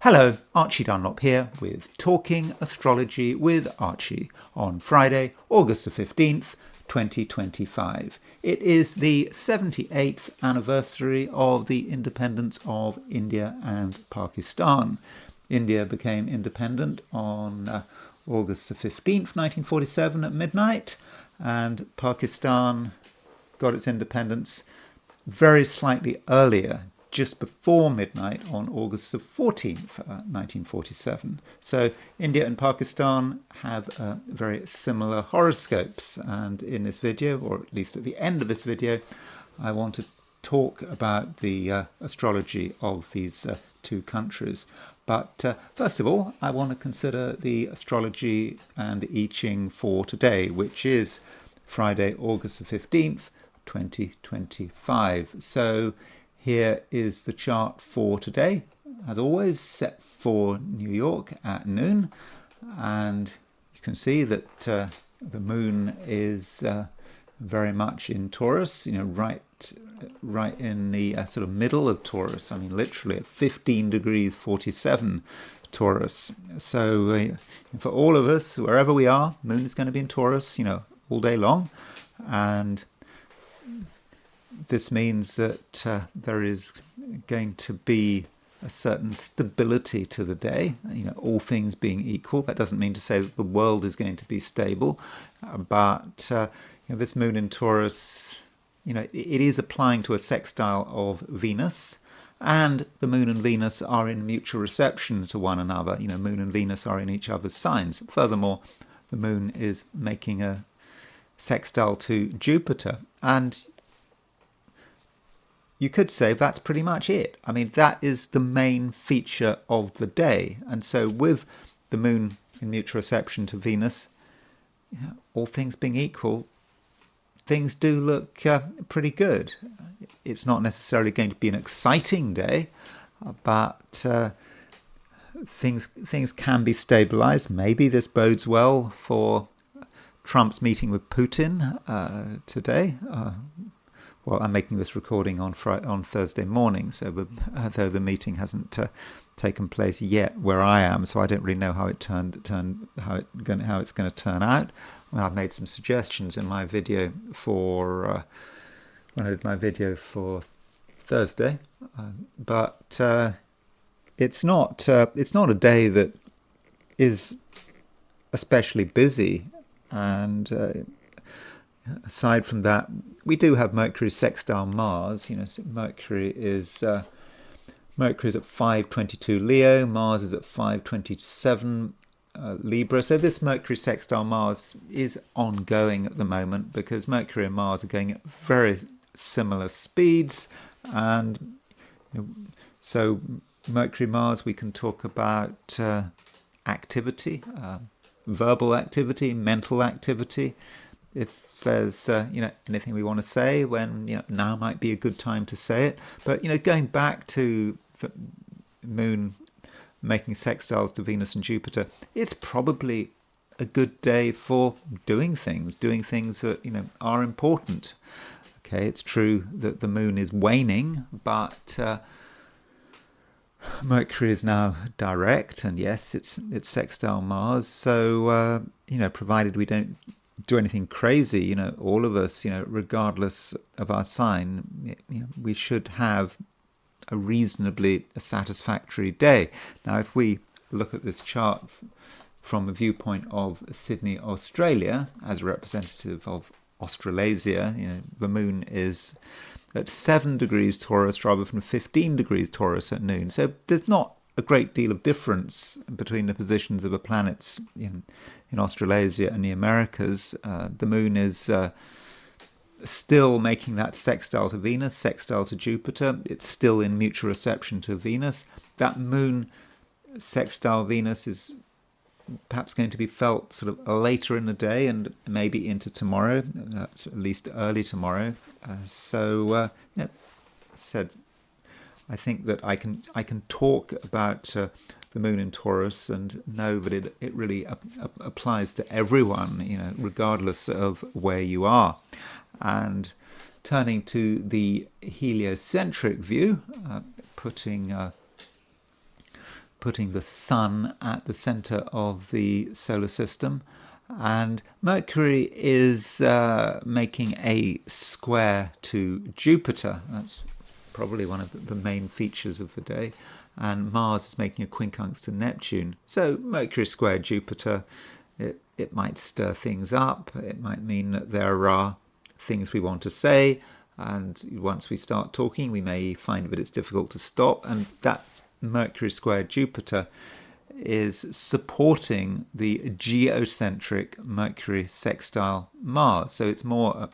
Hello, Archie Dunlop here with Talking Astrology with Archie on Friday, August the 15th, 2025. It is the 78th anniversary of the independence of India and Pakistan. India became independent on August the 15th, 1947 at midnight, and Pakistan got its independence very slightly earlier, just before midnight on August the 14th, 1947. So India and Pakistan have very similar horoscopes. And in this video, or at least at the end of this video, I want to talk about the astrology of these two countries. But first of all, I want to consider the astrology and the I Ching for today, which is Friday, August the 15th, 2025. So here is the chart for today, as always, set for New York at noon. And you can see that the moon is very much in Taurus, right in the sort of middle of Taurus. I mean, literally at 15 degrees 47 Taurus. So for all of us, wherever we are, moon is going to be in Taurus, all day long. And this means that there is going to be a certain stability to the day, all things being equal. That doesn't mean to say that the world is going to be stable, but this moon in Taurus, it is applying to a sextile of Venus, and the moon and Venus are in mutual reception to one another. Moon and Venus are in each other's signs. Furthermore, the moon is making a sextile to Jupiter, and you could say that's pretty much it. I mean, that is the main feature of the day. And so with the moon in mutual reception to Venus, all things being equal, things do look pretty good. It's not necessarily going to be an exciting day, but things can be stabilized. Maybe this bodes well for Trump's meeting with Putin today. Well, I'm making this recording on Thursday morning, so though the meeting hasn't taken place yet where I am, so I don't really know how it's going to turn out. I mean, I've made some suggestions in my video for when I did my video for Thursday, but it's not a day that is especially busy, and aside from that, we do have Mercury sextile Mars. So Mercury is at 522 Leo, Mars is at 527 Libra. So this Mercury sextile Mars is ongoing at the moment because Mercury and Mars are going at very similar speeds, and so Mercury Mars, we can talk about activity, verbal activity, mental activity. If there's anything we want to say, when now might be a good time to say it. But going back to the moon making sextiles to Venus and Jupiter, it's probably a good day for doing things that are important. Okay, it's true that the moon is waning, but Mercury is now direct, and yes, it's sextile Mars. So provided we don't do anything crazy, all of us, regardless of our sign, we should have a reasonably satisfactory day. Now, if we look at this chart from a viewpoint of Sydney, Australia, as a representative of Australasia, the moon is at 7 degrees Taurus rather than 15 degrees Taurus at noon. So there's not a great deal of difference between the positions of the planets in Australasia and the Americas. The moon is still making that sextile to Venus, sextile to Jupiter. It's still in mutual reception to Venus. That moon sextile Venus is perhaps going to be felt sort of later in the day and maybe into tomorrow, at least early tomorrow. Said, I think that I can talk about the moon in Taurus and know that it really applies to everyone, regardless of where you are. And turning to the heliocentric view, putting putting the sun at the center of the solar system. And Mercury is making a square to Jupiter. That's probably one of the main features of the day. And Mars is making a quincunx to Neptune. So Mercury square Jupiter, it might stir things up. It might mean that there are things we want to say. And once we start talking, we may find that it's difficult to stop. And that Mercury square Jupiter is supporting the geocentric Mercury sextile Mars. So it's more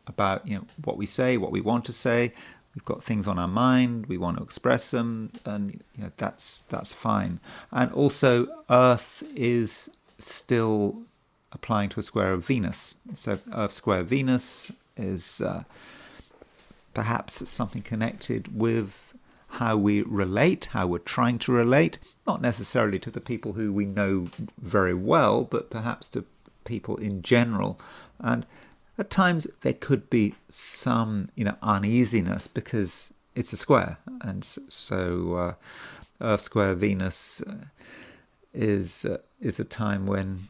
about what we say, what we want to say. We've got things on our mind, we want to express them, and that's fine. And also Earth is still applying to a square of Venus. So Earth square Venus is perhaps something connected with how we relate, how we're trying to relate, not necessarily to the people who we know very well, but perhaps to people in general. And at times there could be some uneasiness because it's a square, and so Earth square Venus is a time when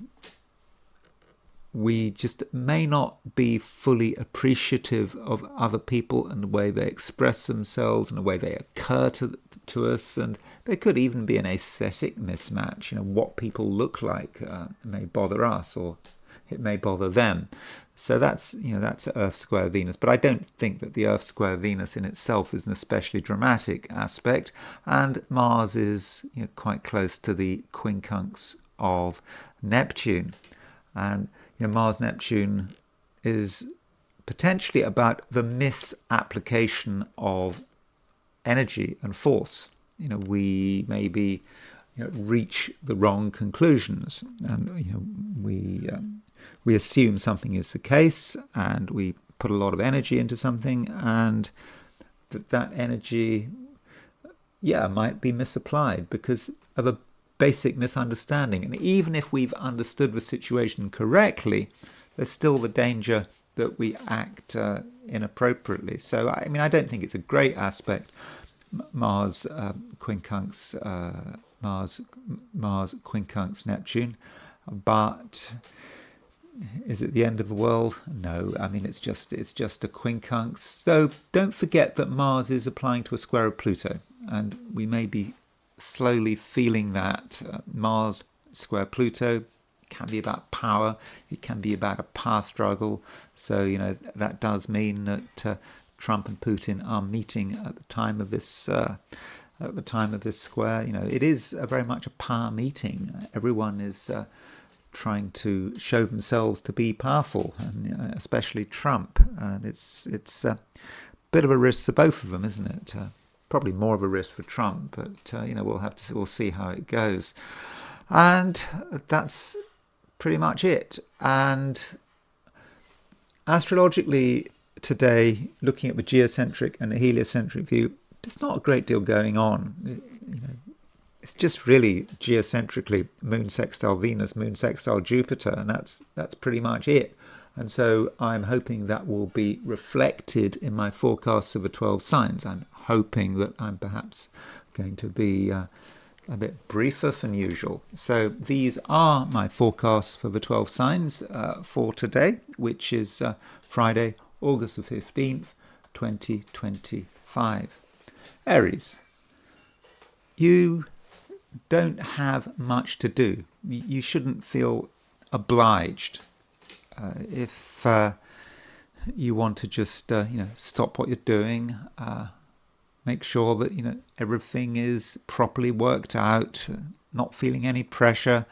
we just may not be fully appreciative of other people and the way they express themselves and the way they occur to us, and there could even be an aesthetic mismatch. What people look like may bother us, or it may bother them. So that's Earth square Venus. But I don't think that the Earth square Venus in itself is an especially dramatic aspect. And Mars is quite close to the quincunx of Neptune. And Mars Neptune is potentially about the misapplication of energy and force. We maybe reach the wrong conclusions, and we assume something is the case, and we put a lot of energy into something, and that energy might be misapplied because of a basic misunderstanding. And even if we've understood the situation correctly, there's still the danger that we act inappropriately. So I don't think it's a great aspect, Mars quincunx Neptune, but is it the end of the world? No. It's just a quincunx. So don't forget that Mars is applying to a square of Pluto, and we may be slowly feeling that. Mars square Pluto can be about power. It can be about a power struggle. So that does mean that Trump and Putin are meeting at the time of this square. It is very much a power meeting. Everyone is trying to show themselves to be powerful, and especially Trump. And it's a bit of a risk for both of them, isn't it? Probably more of a risk for Trump, but we'll see how it goes. And that's pretty much it. And astrologically today, looking at the geocentric and the heliocentric view, there's not a great deal going on. It's just really geocentrically moon sextile Venus, moon sextile Jupiter, and that's pretty much it. And so I'm hoping that will be reflected in my forecasts of the 12 signs. I'm hoping that I'm perhaps going to be a bit briefer than usual. So these are my forecasts for the 12 signs for today, which is Friday, August the 15th, 2025. Aries, you don't have much to do. You shouldn't feel obliged. If you want to just stop what you're doing, make sure that everything is properly worked out, not feeling any pressure,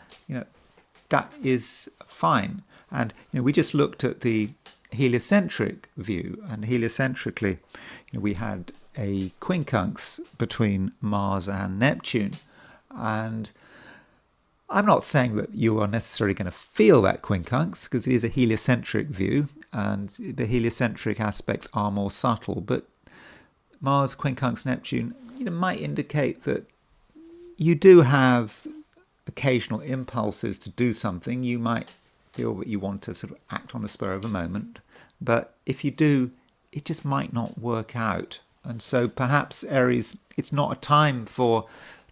that is fine. And we just looked at the heliocentric view, and heliocentrically we had a quincunx between Mars and Neptune. And I'm not saying that you are necessarily going to feel that quincunx, because it is a heliocentric view, and the heliocentric aspects are more subtle. But Mars quincunx Neptune might indicate that you do have occasional impulses to do something. You might feel that you want to sort of act on the spur of the moment, but if you do, it just might not work out. And so perhaps Aries, it's not a time for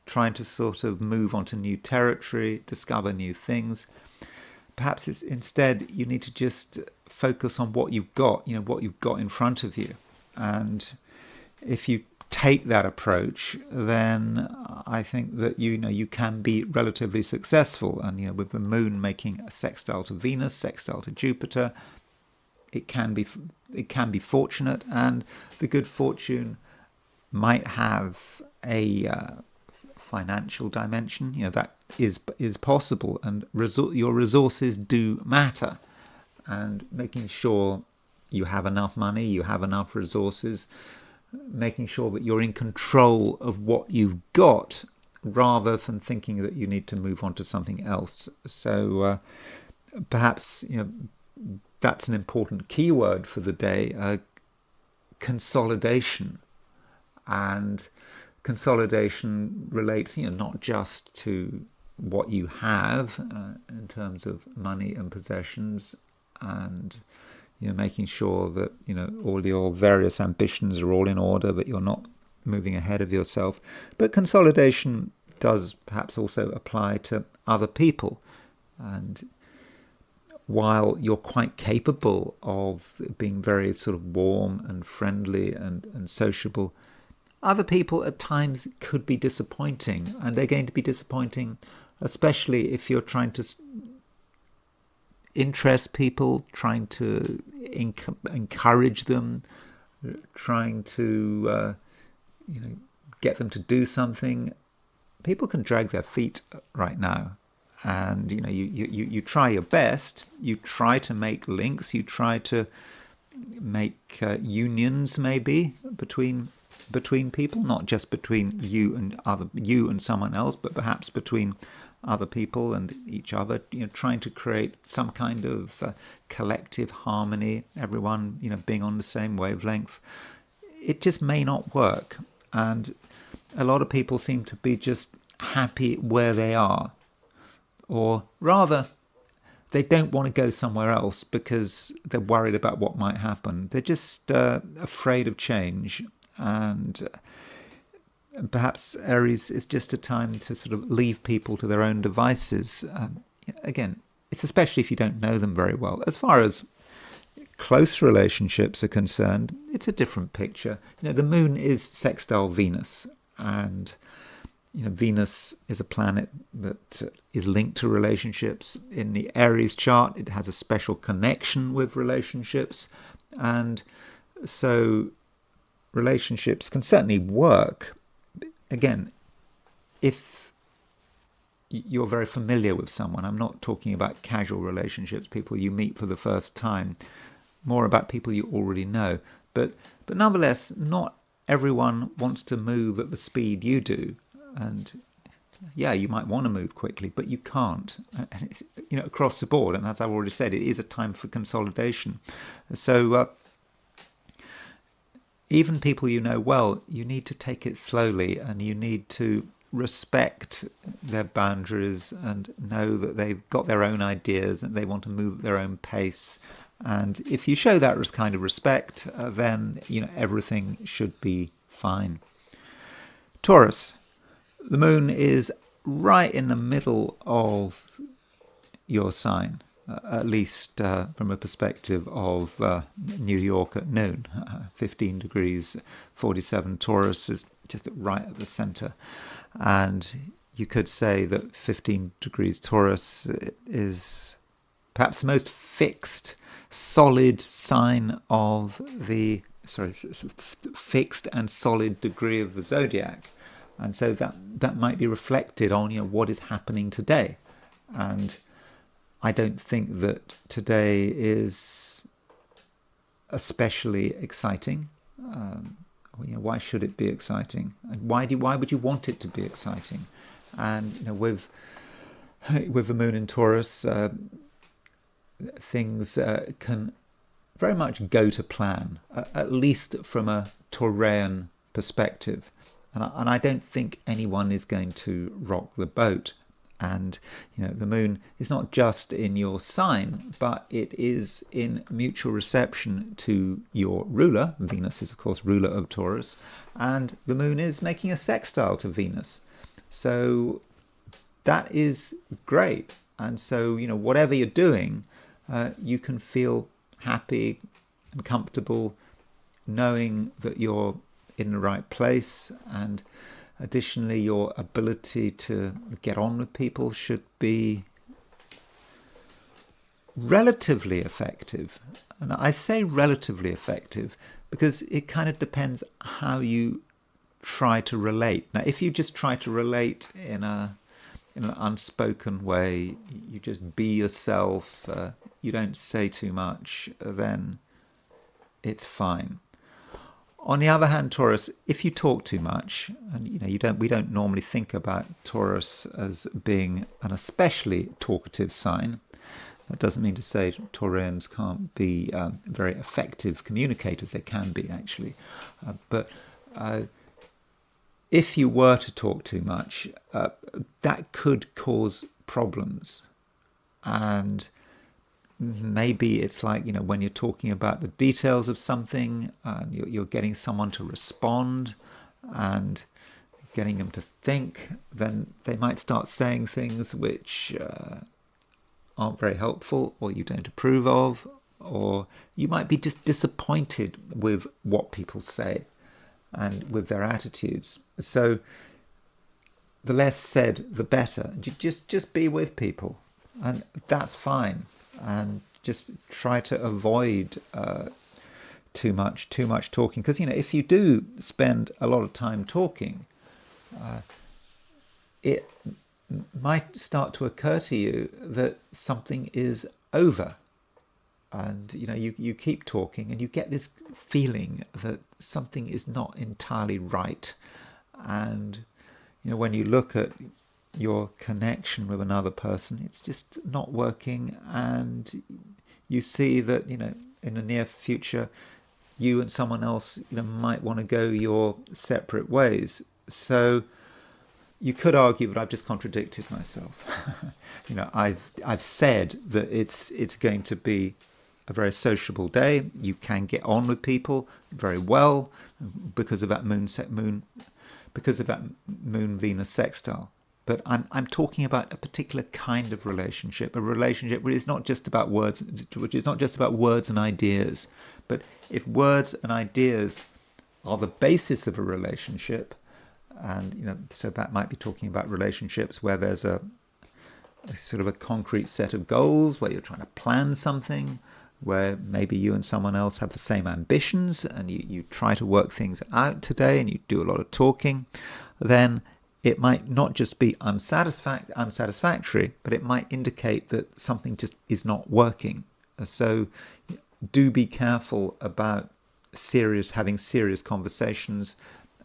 trying to sort of move onto new territory, discover new things. Perhaps it's instead you need to just focus on what you've got, what you've got in front of you. And if you take that approach, then I think that you can be relatively successful. And with the moon making a sextile to Venus, sextile to Jupiter, it can be fortunate, and the good fortune might have a financial dimension. That is possible, and your resources do matter. And making sure you have enough money, you have enough resources, making sure that you're in control of what you've got, rather than thinking that you need to move on to something else. So perhaps that's an important keyword for the day: consolidation. And consolidation relates, not just to what you have in terms of money and possessions, and making sure that all your various ambitions are all in order, that you're not moving ahead of yourself. But consolidation does perhaps also apply to other people. And while you're quite capable of being very sort of warm and friendly and sociable, other people at times could be disappointing, and they're going to be disappointing, especially if you're trying to interest people, trying to encourage them, trying to get them to do something. People can drag their feet right now, and you try your best. You try to make links. You try to make unions, maybe between people, not just between you and someone else, but perhaps between other people and each other, trying to create some kind of collective harmony, everyone being on the same wavelength. It just may not work, and a lot of people seem to be just happy where they are, or rather they don't want to go somewhere else because they're worried about what might happen. They're just afraid of change. And perhaps Aries is just a time to sort of leave people to their own devices. Again, it's especially if you don't know them very well. As far as close relationships are concerned, it's a different picture. The moon is sextile Venus, and Venus is a planet that is linked to relationships. In the Aries chart, it has a special connection with relationships, and so relationships can certainly work. Again, if you're very familiar with someone, I'm not talking about casual relationships, people you meet for the first time, more about people you already know. But nonetheless, not everyone wants to move at the speed you do. And yeah, you might want to move quickly, but you can't. And it's, across the board. And as I've already said, it is a time for consolidation. So even people you know well, you need to take it slowly, and you need to respect their boundaries and know that they've got their own ideas and they want to move at their own pace. And if you show that kind of respect, then everything should be fine. Taurus, the moon is right in the middle of your sign. At least from a perspective of New York at noon. 15 degrees 47 Taurus is just right at the center. And you could say that 15 degrees Taurus is perhaps the most fixed, solid sign of fixed and solid degree of the zodiac. And so that might be reflected on what is happening today. And I don't think that today is especially exciting. Why should it be exciting? And why would you want it to be exciting? And with the moon in Taurus, things can very much go to plan, at least from a Taurean perspective. And I don't think anyone is going to rock the boat. And the moon is not just in your sign, but it is in mutual reception to your ruler. Venus is, of course, ruler of Taurus, and the moon is making a sextile to Venus. So that is great. And so, whatever you're doing, you can feel happy and comfortable knowing that you're in the right place. And additionally, your ability to get on with people should be relatively effective. And I say relatively effective because it kind of depends how you try to relate. Now, if you just try to relate in an unspoken way, you just be yourself, you don't say too much, then it's fine. On the other hand, Taurus, if you talk too much, and we don't normally think about Taurus as being an especially talkative sign. That doesn't mean to say Taurians can't be very effective communicators. They can be, actually. But if you were to talk too much, that could cause problems. And maybe it's like, when you're talking about the details of something, and you're getting someone to respond and getting them to think, then they might start saying things which aren't very helpful, or you don't approve of, or you might be just disappointed with what people say and with their attitudes. So the less said, the better. Just be with people, and that's fine. And just try to avoid too much talking, because if you do spend a lot of time talking, it might start to occur to you that something is over, and you keep talking and you get this feeling that something is not entirely right. And when you look at your connection with another person, it's just not working, and you see that in the near future you and someone else might want to go your separate ways. So you could argue that I've just contradicted myself. I've said that it's going to be a very sociable day. You can get on with people very well because of that moon Venus sextile. But I'm talking about a particular kind of relationship, a relationship which is not just about words, and ideas. But if words and ideas are the basis of a relationship, and so that might be talking about relationships where there's a sort of a concrete set of goals, where you're trying to plan something, where maybe you and someone else have the same ambitions, and you try to work things out today, and you do a lot of talking, then it might not just be unsatisfactory, but it might indicate that something just is not working. So do be careful about having serious conversations,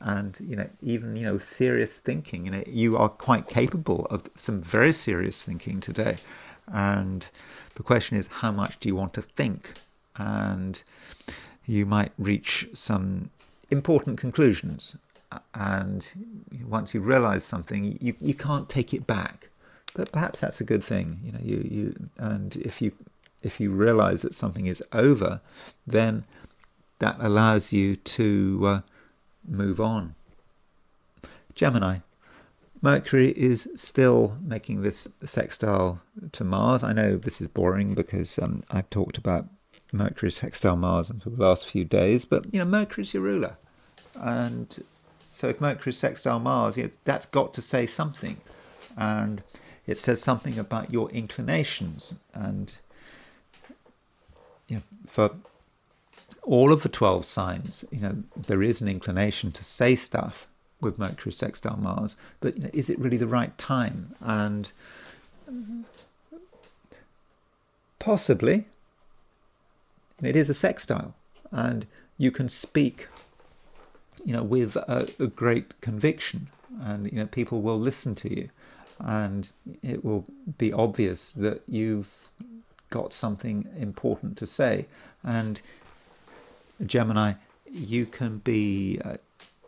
and even serious thinking. You are quite capable of some very serious thinking today, and the question is, how much do you want to think? And you might reach some important conclusions, and once you realize something, you can't take it back. But perhaps that's a good thing. And if you realize that something is over, then that allows you to move on. Gemini. Mercury is still making this sextile to Mars. I know this is boring because I've talked about Mercury sextile Mars for the last few days, but Mercury's your ruler, and so if Mercury sextile Mars, that's got to say something, and it says something about your inclinations. And for all of the 12 signs, there is an inclination to say stuff with Mercury sextile Mars, but is it really the right time? And possibly, it is a sextile, and you can speak with a great conviction, and people will listen to you, and it will be obvious that you've got something important to say. And Gemini, you can be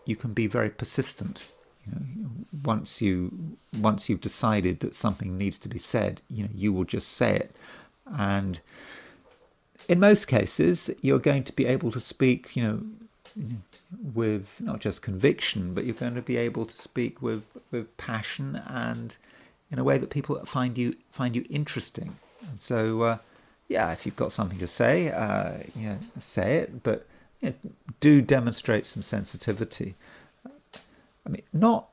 very persistent. Once you've decided that something needs to be said, you will just say it. And in most cases, you're going to be able to speak, with not just conviction, but you're going to be able to speak with passion and in a way that people find you interesting. And so, yeah, if you've got something to say, say it, but do demonstrate some sensitivity. I mean, not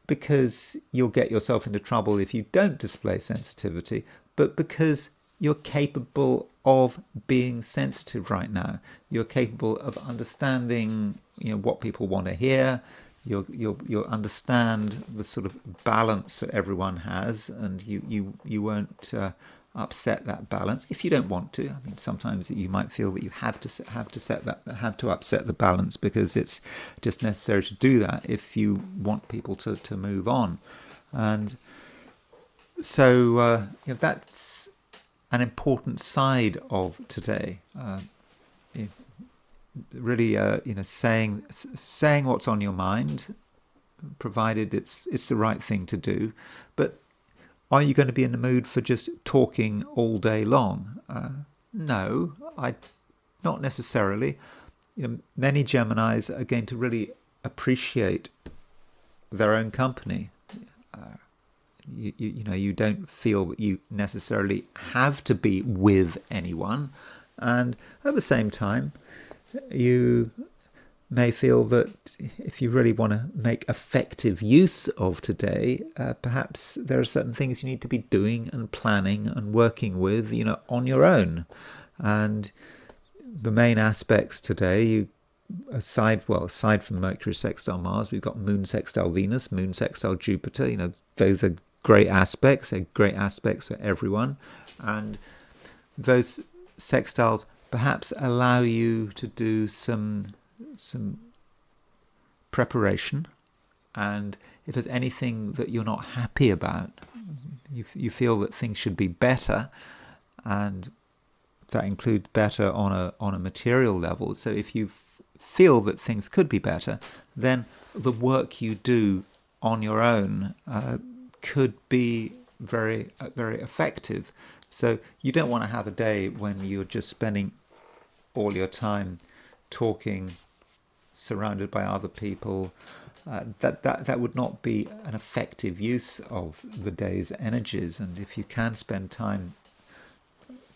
because you'll get yourself into trouble if you don't display sensitivity, but because you're capable of being sensitive right now. You're capable of understanding, what people want to hear. You'll understand the sort of balance that everyone has, and you won't upset that balance if you don't want to. I mean, sometimes you might feel that you have to upset the balance because it's just necessary to do that if you want people to move on. And so that's an important side of today. Really, saying what's on your mind, provided it's the right thing to do. But are you going to be in the mood for just talking all day long? No, not necessarily. Many Geminis are going to really appreciate their own company. You don't feel that you necessarily have to be with anyone, and at the same time, you may feel that if you really want to make effective use of today, perhaps there are certain things you need to be doing and planning and working with, on your own. And the main aspects today, aside from Mercury sextile Mars, we've got Moon sextile Venus, Moon sextile Jupiter. Those are great aspects. They're great aspects for everyone, and those sextiles perhaps allow you to do some preparation, and if there's anything that you're not happy about, you feel that things should be better, and that includes better on a material level. So if you feel that things could be better, then the work you do on your own could be very very effective. So you don't want to have a day when you're just spending all your time talking, surrounded by other people. That would not be an effective use of the day's energies. And if you can spend time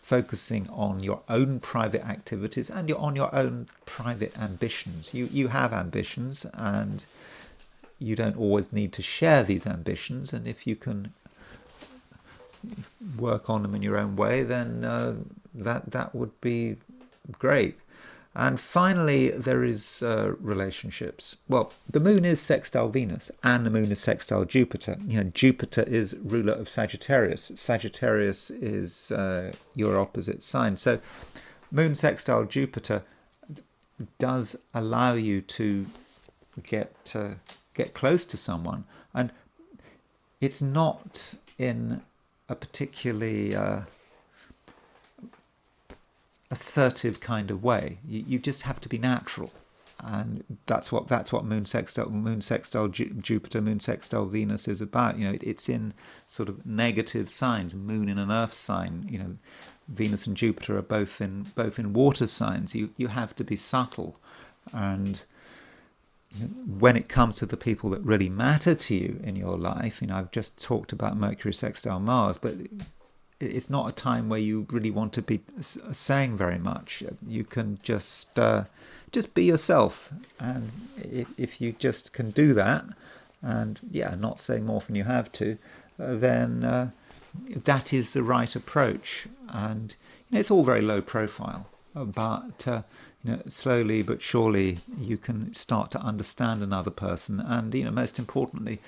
focusing on your own private activities and on your own private ambitions, you have ambitions, and you don't always need to share these ambitions. And if you can work on them in your own way, then that would be great. And finally, there is relationships. Well, the moon is sextile Venus and the moon is sextile Jupiter. Jupiter is ruler of Sagittarius. Sagittarius is your opposite sign. So moon sextile Jupiter does allow you to get close to someone, and it's not in a particularly assertive kind of way. You just have to be natural, and that's what moon sextile Jupiter, moon sextile Venus is about. It's in sort of negative signs. Moon in an earth sign. Venus and Jupiter are both in water signs. You have to be subtle, and when it comes to the people that really matter to you in your life, I've just talked about Mercury sextile Mars, but it's not a time where you really want to be saying very much. You can just be yourself, and if you just can do that, and not say more than you have to, then that is the right approach. And it's all very low profile, but slowly but surely you can start to understand another person, and most importantly,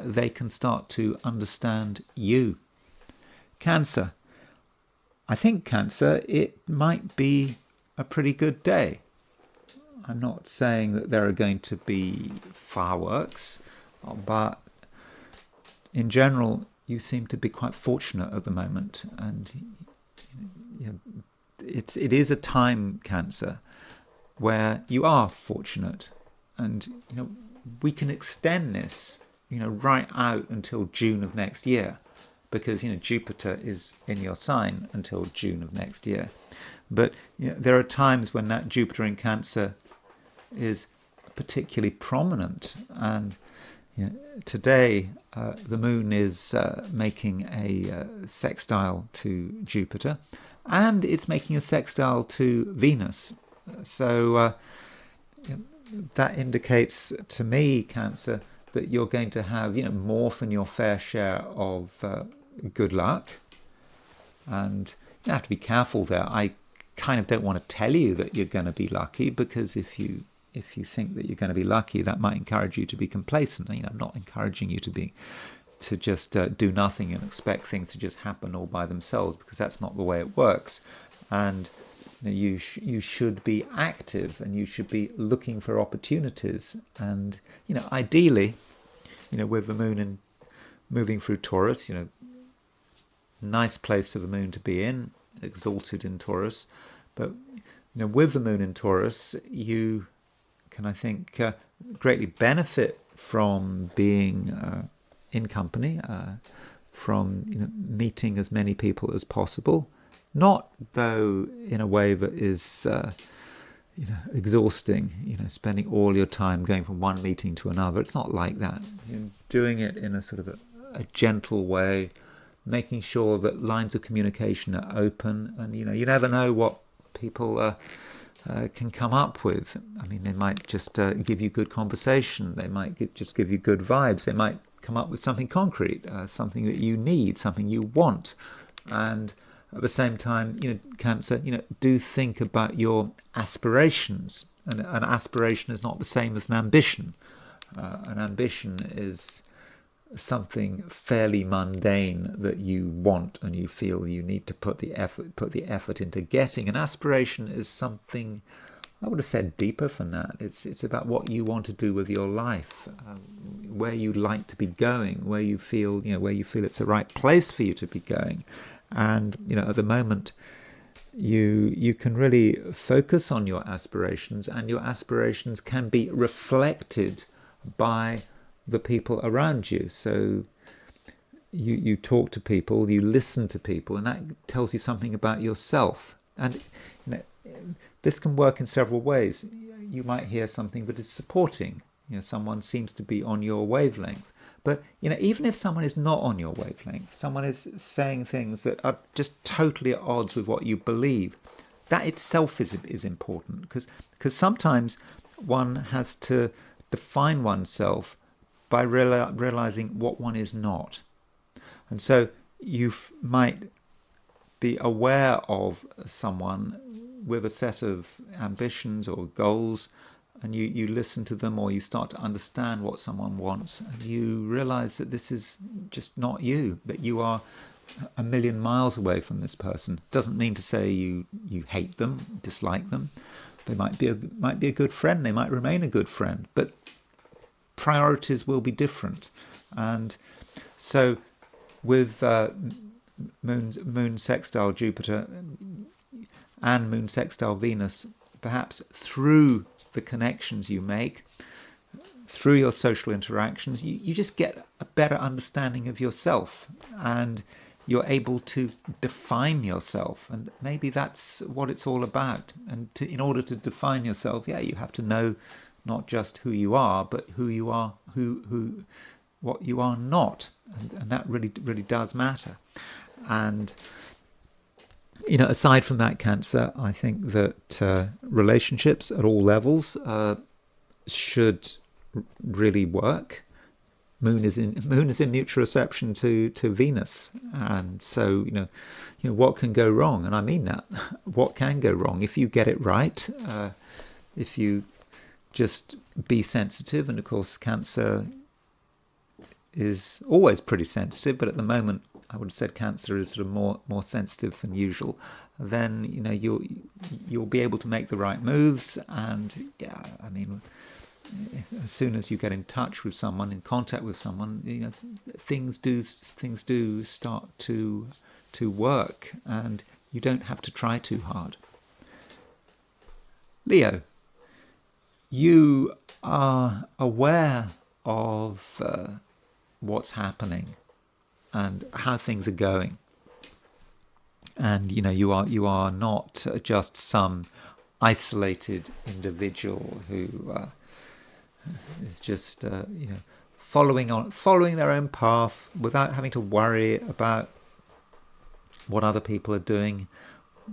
they can start to understand you. Cancer. I think Cancer, it might be a pretty good day. I'm not saying that there are going to be fireworks, but in general, you seem to be quite fortunate at the moment, and it is a time, Cancer, where you are fortunate, and we can extend this right out until June of next year, because Jupiter is in your sign until June of next year. But there are times when that Jupiter in Cancer is particularly prominent. And today the moon is making a sextile to Jupiter, and it's making a sextile to Venus. So that indicates to me, Cancer, that you're going to have more than your fair share of good luck. And you have to be careful there. I kind of don't want to tell you that you're going to be lucky, because if you think that you're going to be lucky, that might encourage you to be complacent. I'm not encouraging you to just do nothing and expect things to just happen all by themselves, because that's not the way it works. And you should be active, and you should be looking for opportunities. And ideally, with the moon and moving through Taurus, nice place for the moon to be in, exalted in Taurus. But with the moon in Taurus, you can, I think, greatly benefit from being in company, from meeting as many people as possible. Not, though, in a way that is exhausting, spending all your time going from one meeting to another. It's not like that. You're doing it in a sort of a gentle way, making sure that lines of communication are open. And you never know what people can come up with. They might just give you good conversation. They might just give you good vibes. They might come up with something concrete, something that you need, something you want. And at the same time, Cancer, do think about your aspirations. And an aspiration is not the same as an ambition. An ambition is something fairly mundane that you want and you feel you need to put the effort into getting. An aspiration is something, I would have said, deeper than that. It's about what you want to do with your life, where you like to be going, where you feel it's the right place for you to be going. And at the moment, you can really focus on your aspirations, and your aspirations can be reflected by the people around you. So you talk to people, you listen to people, and that tells you something about yourself. And this can work in several ways. You might hear something that is supporting. Someone seems to be on your wavelength. But even if someone is not on your wavelength, someone is saying things that are just totally at odds with what you believe, that itself is important, because sometimes one has to define oneself by realizing what one is not. And so you might be aware of someone with a set of ambitions or goals, and you listen to them, or you start to understand what someone wants, and you realize that this is just not you, that you are a million miles away from this person. Doesn't mean to say you hate them, dislike them. They might be a good friend, they might remain a good friend, but priorities will be different. And so with moon sextile Jupiter and moon sextile Venus, perhaps through the connections you make, through your social interactions, you just get a better understanding of yourself, and you're able to define yourself. And maybe that's what it's all about. And in order to define yourself, you have to know not just who you are, but who you are, what you are not, and that really does matter. And aside from that, Cancer, I think that relationships at all levels should really work. Moon is in neutroreception to Venus, and so what can go wrong? And I mean that. What can go wrong if you get it right? If you just be sensitive, and of course Cancer is always pretty sensitive, but at the moment I would have said Cancer is sort of more sensitive than usual. Then you'll be able to make the right moves, and as soon as you get in touch with someone, in contact with someone, things do start to work, and you don't have to try too hard. Leo, you are aware of what's happening and how things are going, and you are not just some isolated individual who is just following their own path without having to worry about what other people are doing,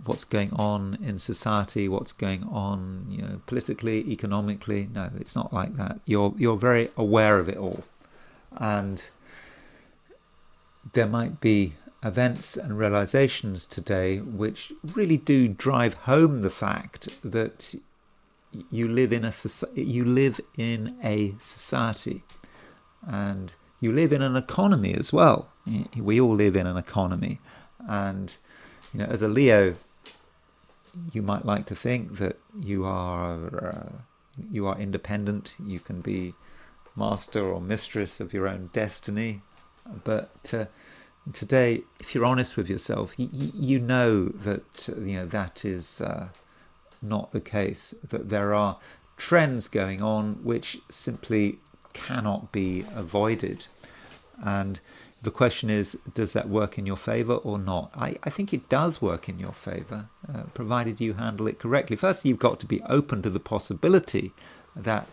what's going on in society, what's going on, politically, economically. No, it's not like that. You're very aware of it all, and there might be events and realizations today which really do drive home the fact that you live in a society, and you live in an economy as well. We all live in an economy, and as a Leo, you might like to think that you are independent. You can be master or mistress of your own destiny, but today, if you're honest with yourself, you know that that is not the case. That there are trends going on which simply cannot be avoided, and the question is, does that work in your favor or not? I think it does work in your favor, provided you handle it correctly. First, you've got to be open to the possibility that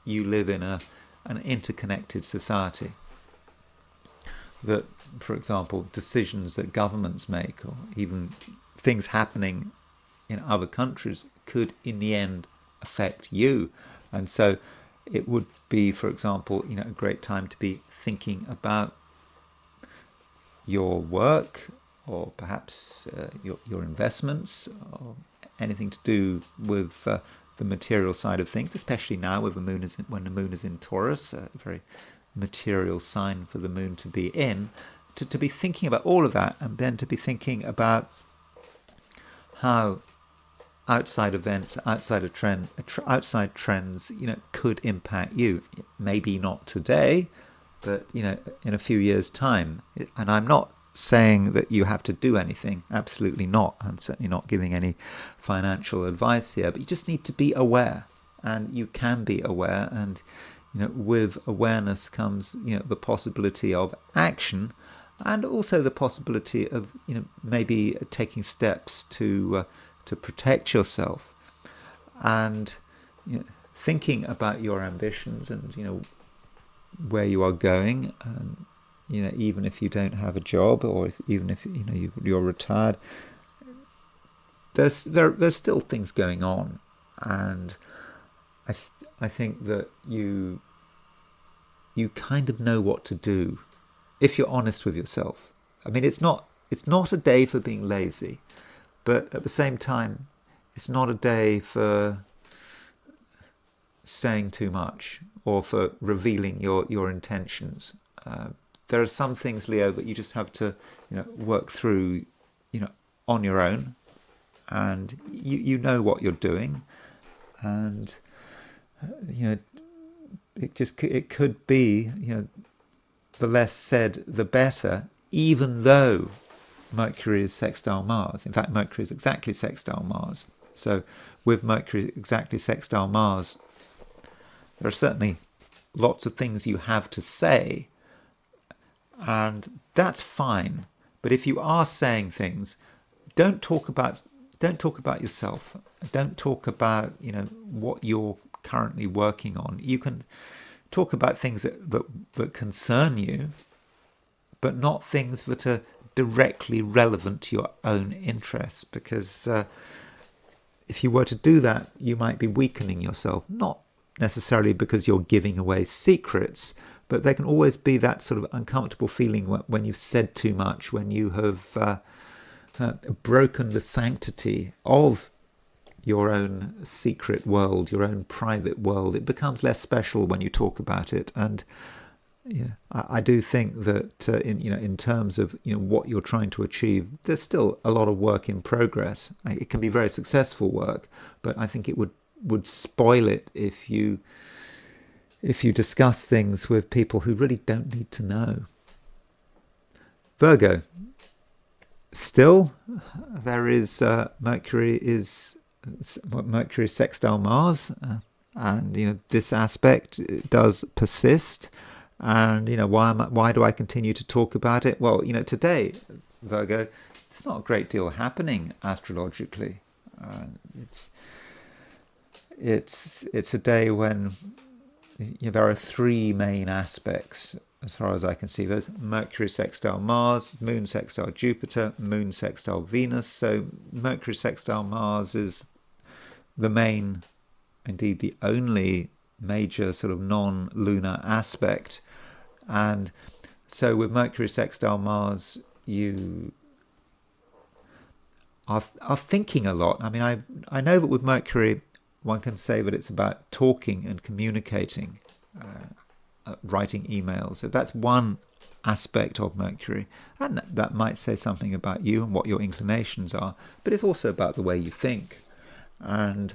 you live in an interconnected society. That, for example, decisions that governments make, or even things happening in other countries, could in the end affect you. And so it would be, for example, a great time to be thinking about your work, or perhaps your investments, or anything to do with the material side of things, especially now with when the moon is in Taurus, a very material sign for the moon to be in, to be thinking about all of that, and then to be thinking about how outside events, outside trends, could impact you. Maybe not today, but in a few years' time. And I'm not saying that you have to do anything. Absolutely not. I'm certainly not giving any financial advice here. But you just need to be aware, and you can be aware. And with awareness comes the possibility of action, and also the possibility of maybe taking steps to protect yourself, and thinking about your ambitions, and where you are going, and even if you don't have a job, or even if you're retired, there's still things going on, and I think that you kind of know what to do if you're honest with yourself. I mean, it's not a day for being lazy, but at the same time, it's not a day for saying too much or for revealing your intentions. There are some things, Leo, that you just have to work through on your own, and you know what you're doing, and it could be the less said the better, even though Mercury is sextile Mars. In fact, Mercury is exactly sextile Mars. So with Mercury exactly sextile Mars, there are certainly lots of things you have to say, and that's fine. But if you are saying things, don't talk about yourself. Don't talk about what you're currently working on. You can talk about things that concern you, but not things that are directly relevant to your own interests, because if you were to do that, you might be weakening yourself, not necessarily because you're giving away secrets, but there can always be that sort of uncomfortable feeling when you've said too much, when you have broken the sanctity of your own secret world, your own private world. It becomes less special when you talk about it. And I do think that in terms of what you're trying to achieve, there's still a lot of work in progress. It can be very successful work, but I think it would spoil it if you discuss things with people who really don't need to know. Virgo. Still, there is Mercury sextile Mars, and this aspect does persist. And why do I continue to talk about it? Well, today, Virgo, there's not a great deal happening astrologically. It's it's a day when there are three main aspects, as far as I can see. There's Mercury sextile Mars, Moon sextile Jupiter, Moon sextile Venus. So Mercury sextile Mars is the main, indeed the only major sort of non-lunar aspect. And so with Mercury sextile Mars, you are thinking a lot. I mean, I know that with Mercury, one can say that it's about talking and communicating, writing emails. So that's one aspect of Mercury. And that might say something about you and what your inclinations are, but it's also about the way you think. And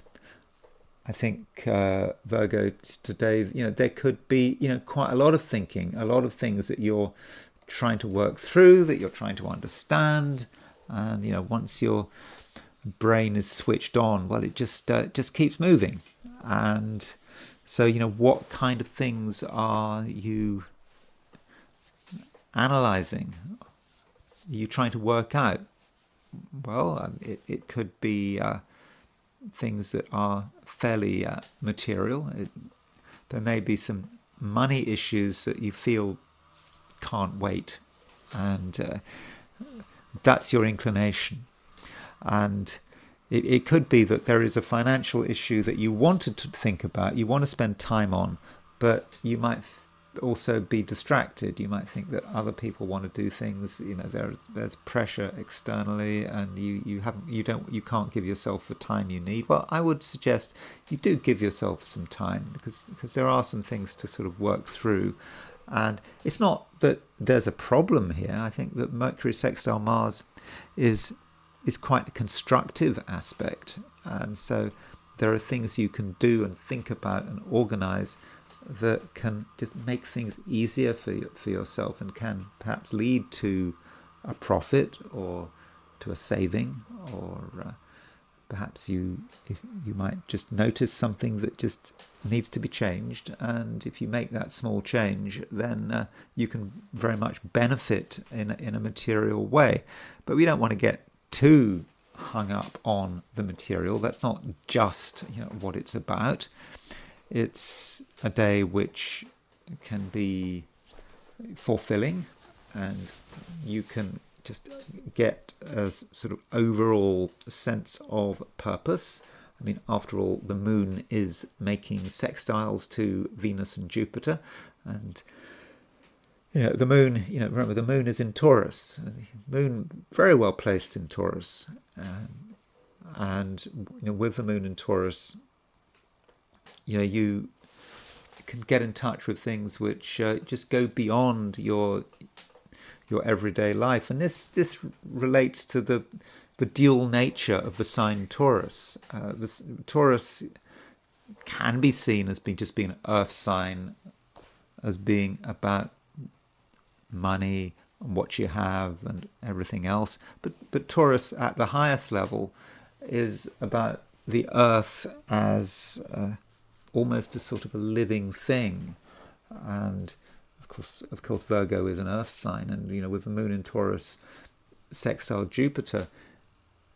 I think Virgo today, there could be, quite a lot of thinking, a lot of things that you're trying to work through, that you're trying to understand. And, once your brain is switched on, well, it just keeps moving. And so, what kind of things are you analyzing? Are you trying to work out? Well, it could be things that are fairly material. There may be some money issues that you feel can't wait, and that's your inclination. And it could be that there is a financial issue that you wanted to think about, you want to spend time on, but you might also be distracted. You might think that other people want to do things. There's pressure externally, and you can't give yourself the time you need. Well, I would suggest you do give yourself some time, because there are some things to sort of work through. And it's not that there's a problem here. I think that Mercury sextile Mars is quite a constructive aspect, and so there are things you can do and think about and organize that can just make things easier for yourself, and can perhaps lead to a profit or to a saving, or perhaps you might just notice something that just needs to be changed, and if you make that small change, then you can very much benefit in a material way. But we don't want to get too hung up on the material. That's not just what it's about. It's a day which can be fulfilling, and you can just get a sort of overall sense of purpose. I mean, after all, the moon is making sextiles to Venus and Jupiter, and the moon, remember, the moon is in Taurus. The moon very well placed in Taurus. And with the moon in Taurus, you can get in touch with things which just go beyond your everyday life. And this relates to the dual nature of the sign Taurus. Taurus can be seen as just being an earth sign, as being about money and what you have and everything else, but Taurus at the highest level is about the earth as almost a sort of a living thing. And of course Virgo is an earth sign, and with the moon in Taurus sextile Jupiter,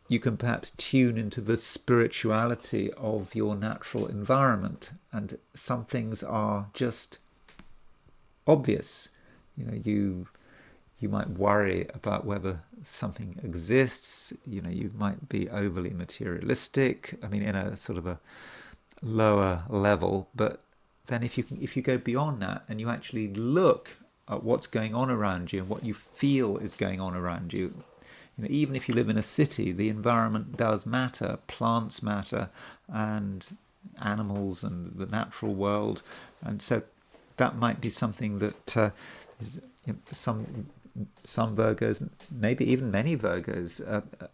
you can perhaps tune into the spirituality of your natural environment, and some things are just obvious. You might worry about whether something exists. You might be overly materialistic. I mean, in a sort of a lower level. But then, if you go beyond that and you actually look at what's going on around you and what you feel is going on around you, even if you live in a city, the environment does matter. Plants matter, and animals, and the natural world, and so that might be something that some Virgos, maybe even many Virgos,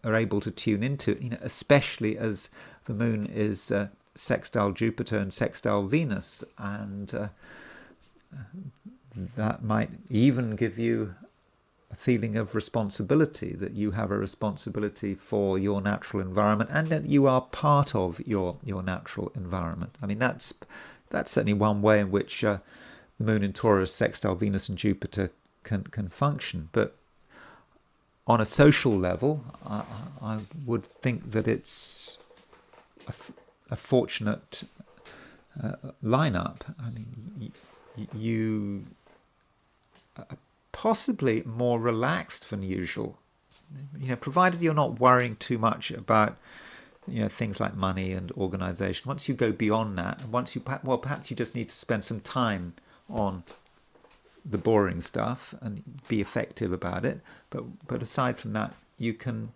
are able to tune into, especially as the moon is sextile Jupiter and sextile Venus, and that might even give you a feeling of responsibility, that you have a responsibility for your natural environment, and that you are part of your natural environment. I mean, that's certainly one way in which the moon in Taurus sextile Venus and Jupiter can function. But on a social level, I would think that it's a fortunate lineup. I mean, you are possibly more relaxed than usual. Provided you're not worrying too much about things like money and organization. Once you go beyond that, perhaps you just need to spend some time on the boring stuff and be effective about it. But aside from that, you can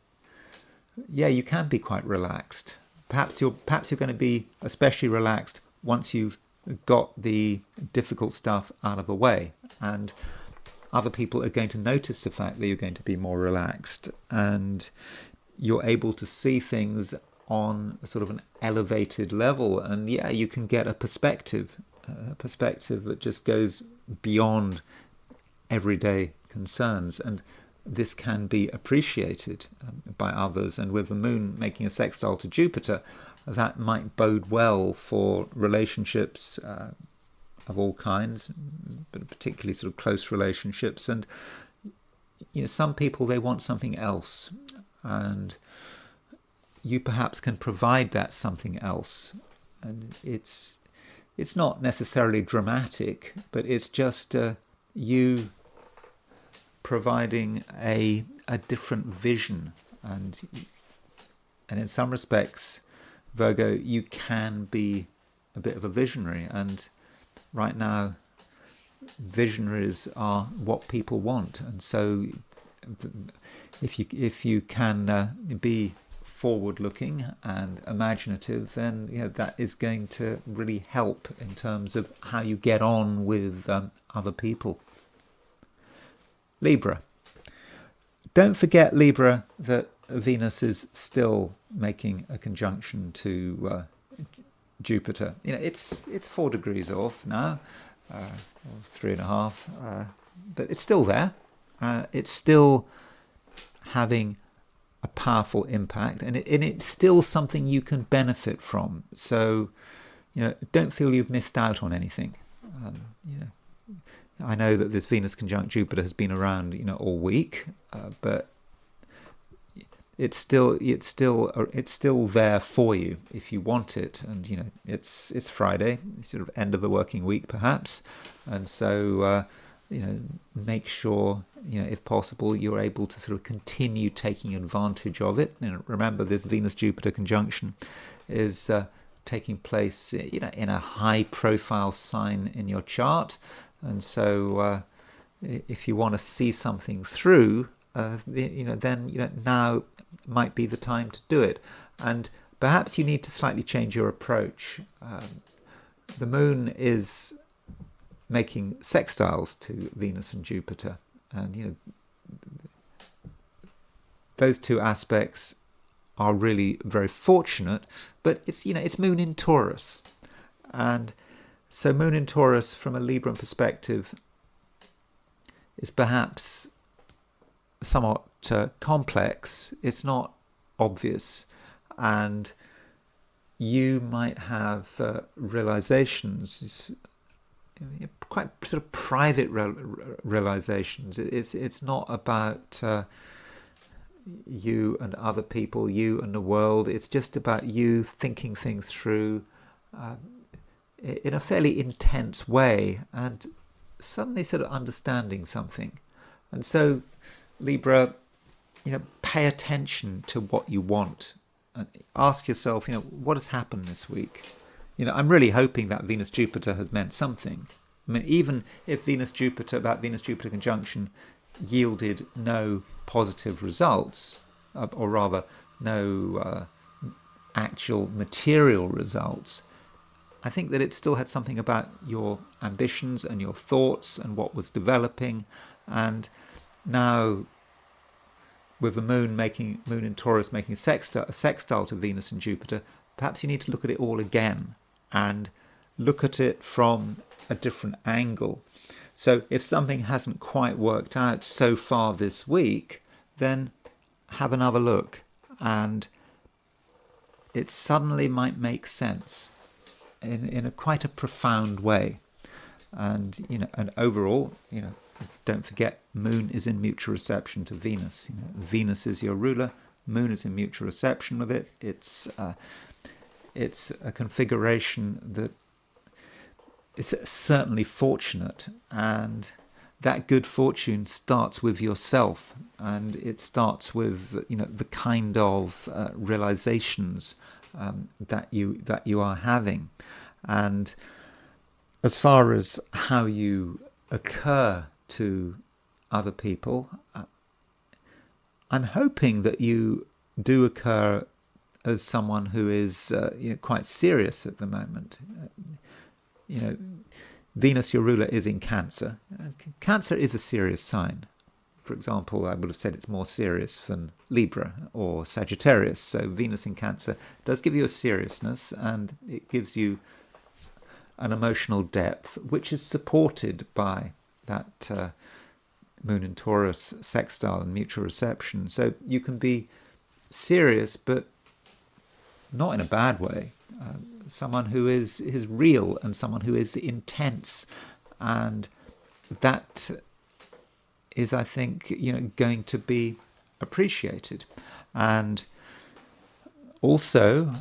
be quite relaxed. Perhaps you're going to be especially relaxed once you've got the difficult stuff out of the way, and other people are going to notice the fact that you're going to be more relaxed, and you're able to see things on a sort of an elevated level, and you can get a perspective that just goes beyond everyday concerns, and this can be appreciated by others. And with the moon making a sextile to Jupiter, that might bode well for relationships of all kinds, but particularly sort of close relationships. And some people, they want something else, and you perhaps can provide that something else. And it's not necessarily dramatic, but it's just you providing a different vision. And in some respects, Virgo, you can be a bit of a visionary, and right now visionaries are what people want. And so if you can be forward looking and imaginative, then that is going to really help in terms of how you get on with other people. Libra. Don't forget, Libra, that Venus is still making a conjunction to Jupiter. It's 4 degrees off now, or 3.5, but it's still there. It's still having a powerful impact, and it's still something you can benefit from. So, don't feel you've missed out on anything. I know that this Venus conjunct Jupiter has been around, all week, but it's still there for you if you want it. And it's Friday, sort of end of the working week perhaps, and so make sure if possible you're able to sort of continue taking advantage of it. Remember, this Venus Jupiter conjunction is taking place in a high profile sign in your chart, and so if you want to see something through, then now might be the time to do it. And perhaps you need to slightly change your approach. The moon is making sextiles to Venus and Jupiter, and those two aspects are really very fortunate. But it's moon in Taurus, and so moon in Taurus from a Libran perspective is perhaps somewhat complex. It's not obvious, and you might have realizations, quite sort of private realizations. It's not about you and other people, you and the world. It's just about you thinking things through in a fairly intense way, and suddenly sort of understanding something. And so, Libra, pay attention to what you want, and ask yourself, what has happened this week? I'm really hoping that Venus Jupiter has meant something. I mean, even if Venus Jupiter conjunction yielded no positive results, or rather no actual material results, I think that it still had something about your ambitions and your thoughts and what was developing. And now, with the moon in Taurus making a sextile to Venus and Jupiter, perhaps you need to look at it all again and look at it from a different angle. So if something hasn't quite worked out so far this week, then have another look, and it suddenly might make sense in a quite a profound way. And and overall, don't forget, moon is in mutual reception to Venus. Venus is your ruler, moon is in mutual reception with it. it's a configuration that is certainly fortunate, and that good fortune starts with yourself, and it starts with the kind of realizations that you are having. And as far as how you occur to other people, I'm hoping that you do occur as someone who is quite serious at the moment. Venus, your ruler, is in Cancer. Cancer is a serious sign. For example, I would have said it's more serious than Libra or Sagittarius. So Venus in Cancer does give you a seriousness, and it gives you an emotional depth, which is supported by that Moon in Taurus sextile and mutual reception. So you can be serious, but not in a bad way. Someone who is real and someone who is intense, and that is, I think, going to be appreciated. And also,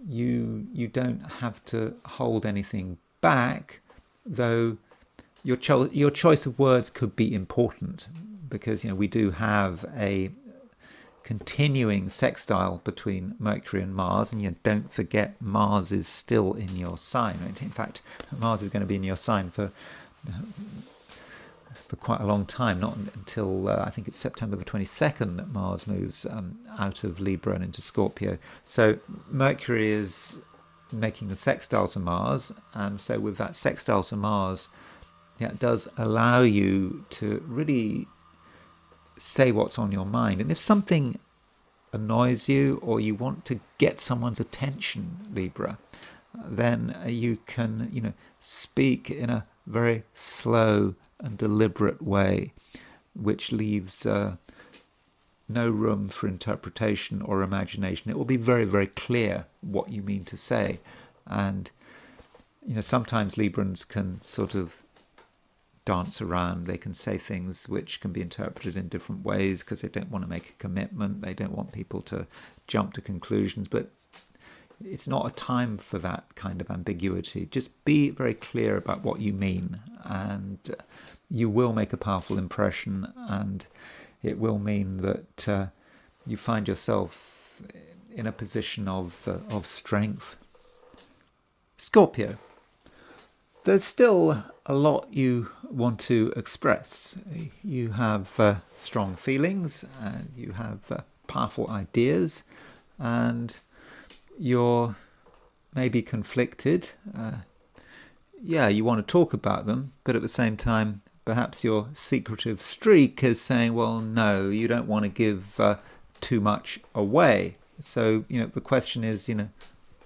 you don't have to hold anything back, though your choice of words could be important, because we do have a continuing sextile between Mercury and Mars, and don't forget Mars is still in your sign. In fact, Mars is going to be in your sign for quite a long time, not until I think it's September the 22nd that Mars moves out of Libra and into Scorpio. So Mercury is making the sextile to Mars, and so with that sextile to Mars, it does allow you to really say what's on your mind. And if something annoys you, or you want to get someone's attention, Libra, then you can speak in a very slow and deliberate way, which leaves no room for interpretation or imagination. It will be very, very clear what you mean to say. And sometimes Librans can sort of dance around. They can say things which can be interpreted in different ways because they don't want to make a commitment. They don't want people to jump to conclusions. But it's not a time for that kind of ambiguity. Just be very clear about what you mean, and you will make a powerful impression, and it will mean that you find yourself in a position of strength. Scorpio. There's still a lot you want to express. You have strong feelings, and you have powerful ideas, and you're maybe conflicted. You want to talk about them, but at the same time, perhaps your secretive streak is saying, well, no, you don't want to give too much away. So, the question is,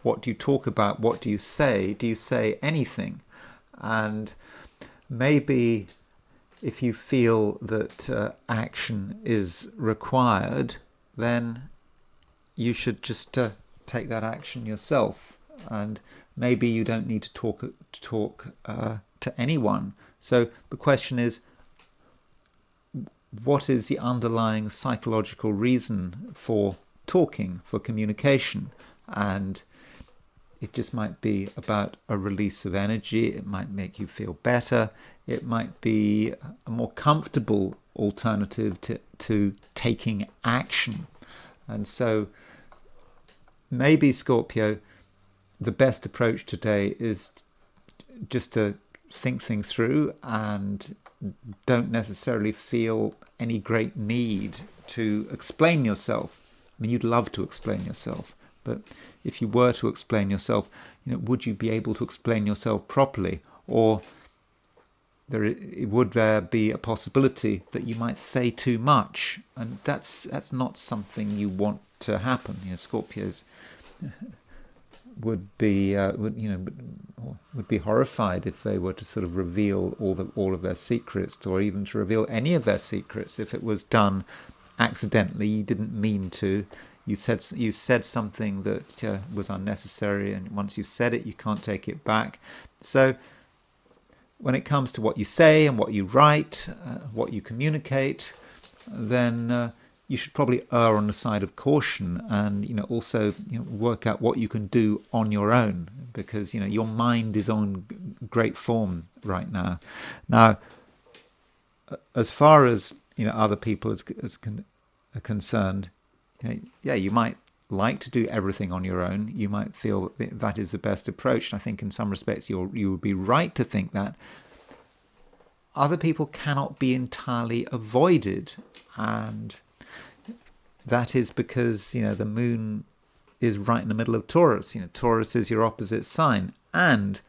what do you talk about? What do you say? Do you say anything? And maybe if you feel that action is required, then you should just take that action yourself. And maybe you don't need to talk to anyone. So the question is, what is the underlying psychological reason for talking, for communication? And it just might be about a release of energy. It might make you feel better. It might be a more comfortable alternative to taking action. And so maybe, Scorpio, the best approach today is just to think things through, and don't necessarily feel any great need to explain yourself. I mean, you'd love to explain yourself, but if you were to explain yourself, would you be able to explain yourself properly? Or would there be a possibility that you might say too much? And that's not something you want to happen. Scorpios would be horrified if they were to sort of reveal all of their secrets, or even to reveal any of their secrets if it was done accidentally. You didn't mean to. You said something that was unnecessary, and once you've said it, you can't take it back. So when it comes to what you say and what you write, what you communicate, then you should probably err on the side of caution, and also work out what you can do on your own, because your mind is on great form right now. Now, as far as other people are concerned, yeah, you might like to do everything on your own. You might feel that is the best approach, and I think in some respects you would be right to think that. Other people cannot be entirely avoided, and that is because the moon is right in the middle of Taurus. Taurus is your opposite sign, and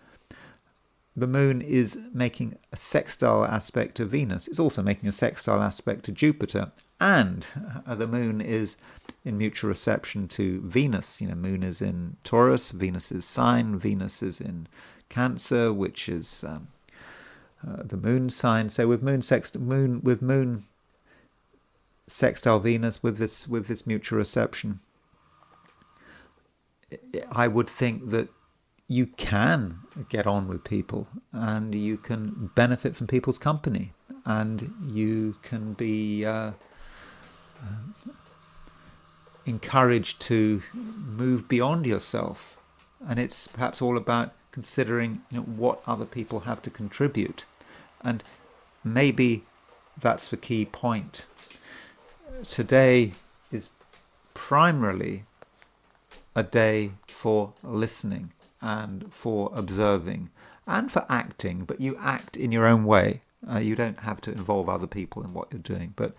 the moon is making a sextile aspect to Venus. It's also making a sextile aspect to Jupiter, and the moon is in mutual reception to Venus. Moon is in Taurus, Venus's sign. Venus is in Cancer, which is the moon sign. So with moon sextile Venus, with this mutual reception, I would think that you can get on with people, and you can benefit from people's company, and you can be encouraged to move beyond yourself. And it's perhaps all about considering what other people have to contribute, and maybe that's the key point. Today is primarily a day for listening and for observing and for acting, but you act in your own way. You don't have to involve other people in what you're doing, but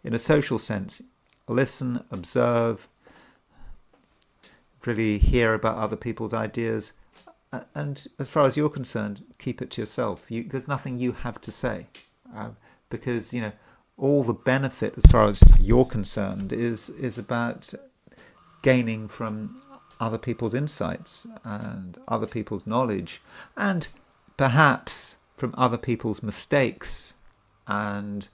in a social sense, listen, observe, really hear about other people's ideas, and as far as you're concerned, keep it to yourself. There's nothing you have to say, because all the benefit, as far as you're concerned, is about gaining from other people's insights and other people's knowledge, and perhaps from other people's mistakes. And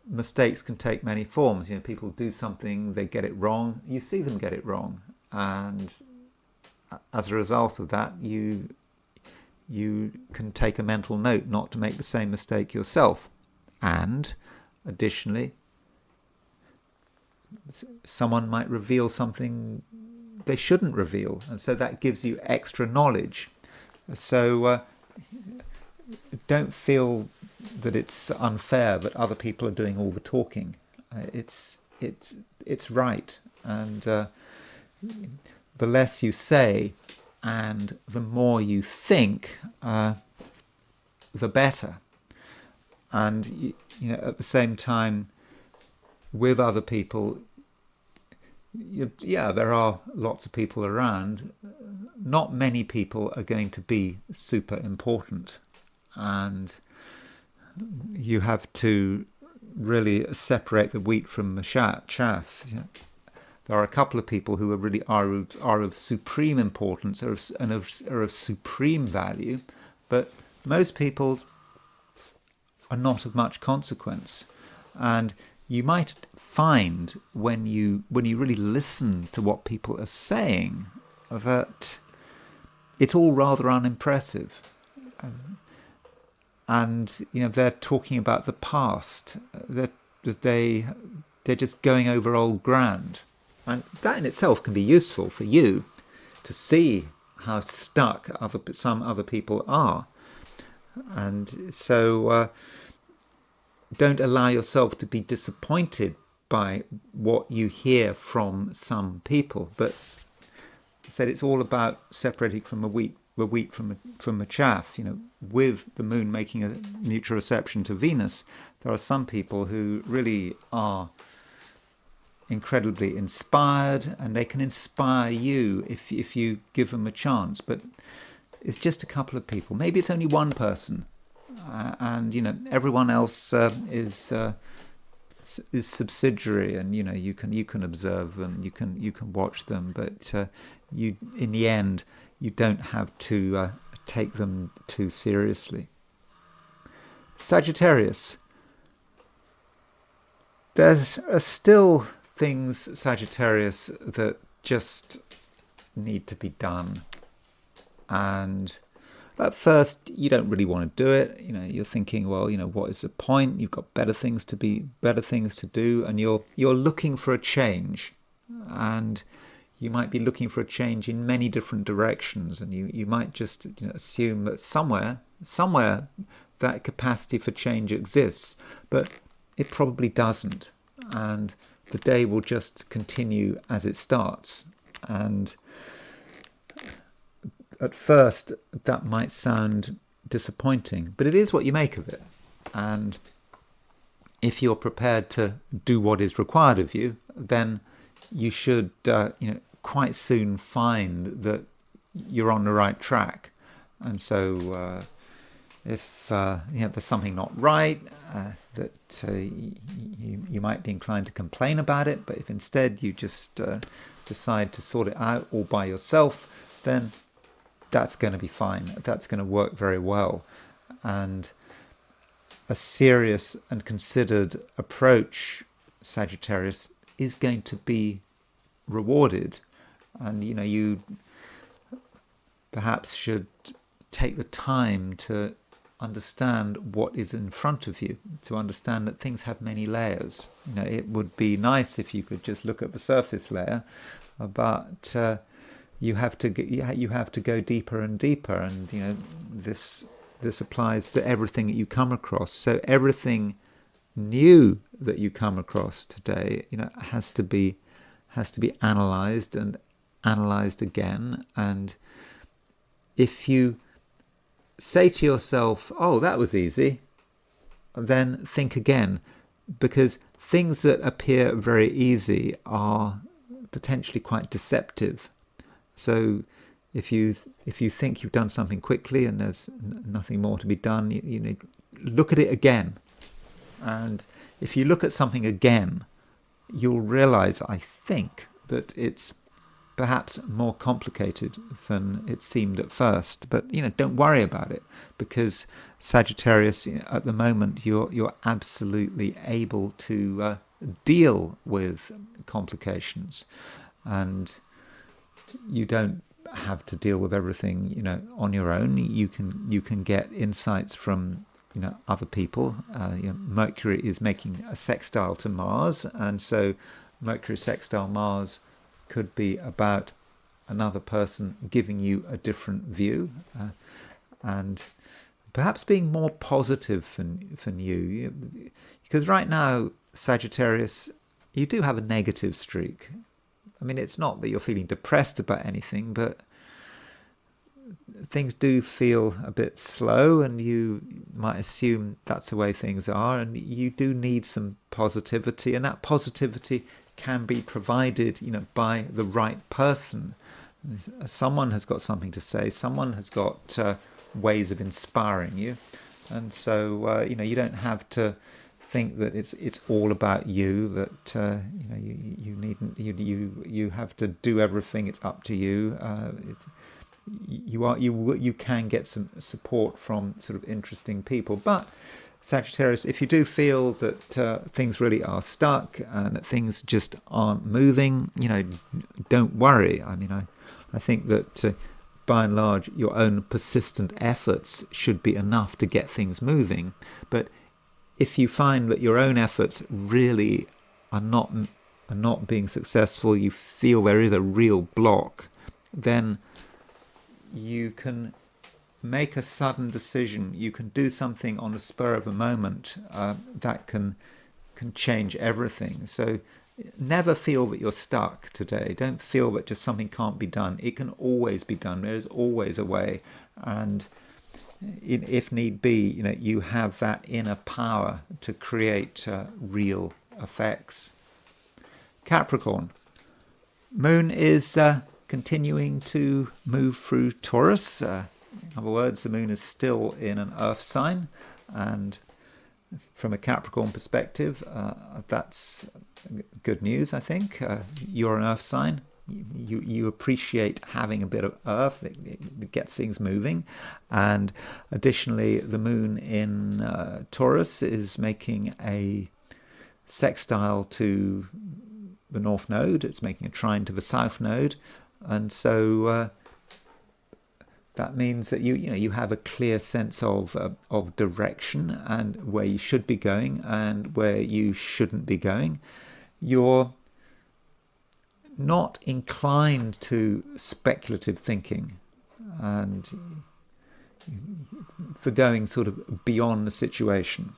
mistakes can take many forms. People do something, they get it wrong, you see them get it wrong, and as a result of that, you can take a mental note not to make the same mistake yourself. And additionally, someone might reveal something they shouldn't reveal, and so that gives you extra knowledge. So don't feel that it's unfair that other people are doing all the talking. It's right, and the less you say and the more you think, the better. And at the same time, with other people, there are lots of people around. Not many people are going to be super important, and you have to really separate the wheat from the chaff. There are a couple of people who are of supreme importance, and are of supreme value, but most people are not of much consequence. And you might find when you really listen to what people are saying that it's all rather unimpressive. And they're talking about the past. They're just going over old ground. And that in itself can be useful for you to see how stuck some other people are. And so don't allow yourself to be disappointed by what you hear from some people. But I said it's all about separating from the wheat from the chaff. With the moon making a mutual reception to Venus, there are some people who really are incredibly inspired, and they can inspire you if you give them a chance. But it's just a couple of people. Maybe it's only one person, and everyone else is subsidiary, and you can observe them, you can watch them, but in the end you don't have to take them too seriously. Sagittarius. There's still things, Sagittarius, that just need to be done. And at first you don't really want to do it. You're thinking, well, what is the point? You've got better things to do, and you're looking for a change, and you might be looking for a change in many different directions, and you might just assume that somewhere that capacity for change exists, but it probably doesn't, and the day will just continue as it starts. And at first that might sound disappointing, but it is what you make of it. And if you're prepared to do what is required of you, then you should quite soon find that you're on the right track. And so if there's something not right, that you might be inclined to complain about it, but if instead you just decide to sort it out all by yourself, then that's going to be fine. That's going to work very well. And a serious and considered approach, Sagittarius, is going to be rewarded. And you perhaps should take the time to understand what is in front of you, to understand that things have many layers. It would be nice if you could just look at the surface layer, but you have to go deeper and deeper, and this applies to everything that you come across. So everything new that you come across today, has to be analyzed and analyzed again. And if you say to yourself, "Oh, that was easy," then think again, because things that appear very easy are potentially quite deceptive. So if you think you've done something quickly and there's nothing more to be done, you look at it again. And if you look at something again, you'll realize, I think, that it's perhaps more complicated than it seemed at first. But don't worry about it, because Sagittarius, at the moment, you're absolutely able to deal with complications, and you don't have to deal with everything on your own. You can get insights from other people. Mercury is making a sextile to Mars, and so Mercury sextile Mars could be about another person giving you a different view, and perhaps being more positive than you. Because right now, Sagittarius, you do have a negative streak. I mean, it's not that you're feeling depressed about anything, but things do feel a bit slow, and you might assume that's the way things are, and you do need some positivity, and that positivity can be provided, by the right person. Someone has got something to say. Someone has got ways of inspiring you, and so you don't have to think that it's all about you. That you have to do everything. It's up to you. You can get some support from sort of interesting people, but Sagittarius, if you do feel that things really are stuck and that things just aren't moving, don't worry. I mean, I think that by and large, your own persistent efforts should be enough to get things moving. But if you find that your own efforts really are not being successful, you feel there is a real block, then you can make a sudden decision. You can do something on the spur of a moment that can change everything. So never feel that you're stuck today. Don't feel that just something can't be done. It can always be done. There is always a way, and if need be, you have that inner power to create real effects. Capricorn, Moon is continuing to move through Taurus. In other words, the Moon is still in an Earth sign, and from a Capricorn perspective, that's good news, I think. You're an Earth sign. You appreciate having a bit of Earth. It gets things moving. And additionally, the Moon in Taurus is making a sextile to the North Node. It's making a trine to the South Node. And so that means that you have a clear sense of direction and where you should be going and where you shouldn't be going. You're not inclined to speculative thinking and for going sort of beyond the situation.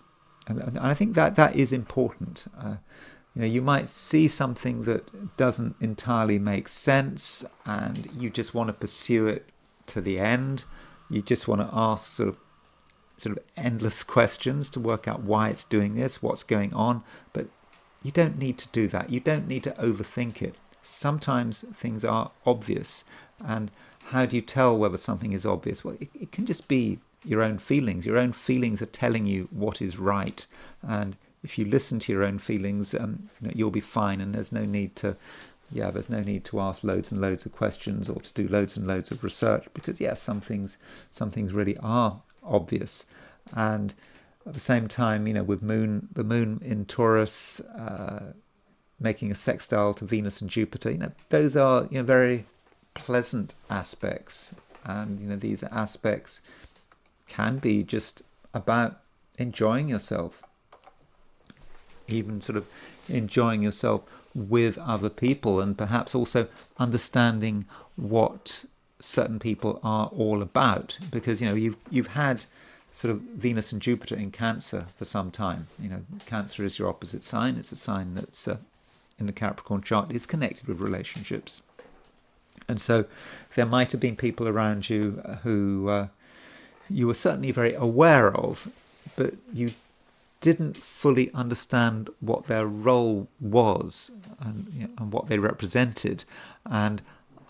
And I think that is important. You might see something that doesn't entirely make sense and you just want to pursue it to the end. You just want to ask sort of endless questions to work out why it's doing this, what's going on. But you don't need to do that. You don't need to overthink it. Sometimes things are obvious. And how do you tell whether something is obvious? Well, it can just be your own feelings. Your own feelings are telling you what is right. And if you listen to your own feelings, you'll be fine. And there's no need to ask loads and loads of questions or to do loads and loads of research, because some things really are obvious. And at the same time, with the moon in Taurus making a sextile to Venus and Jupiter, those are very pleasant aspects. And these aspects can be just about enjoying yourself, even sort of enjoying yourself with other people, and perhaps also understanding what certain people are all about, because you've had sort of Venus and Jupiter in Cancer for some time. Cancer is your opposite sign. It's a sign that's in the Capricorn chart is connected with relationships, and so there might have been people around you who you were certainly very aware of, but you didn't fully understand what their role was and what they represented. And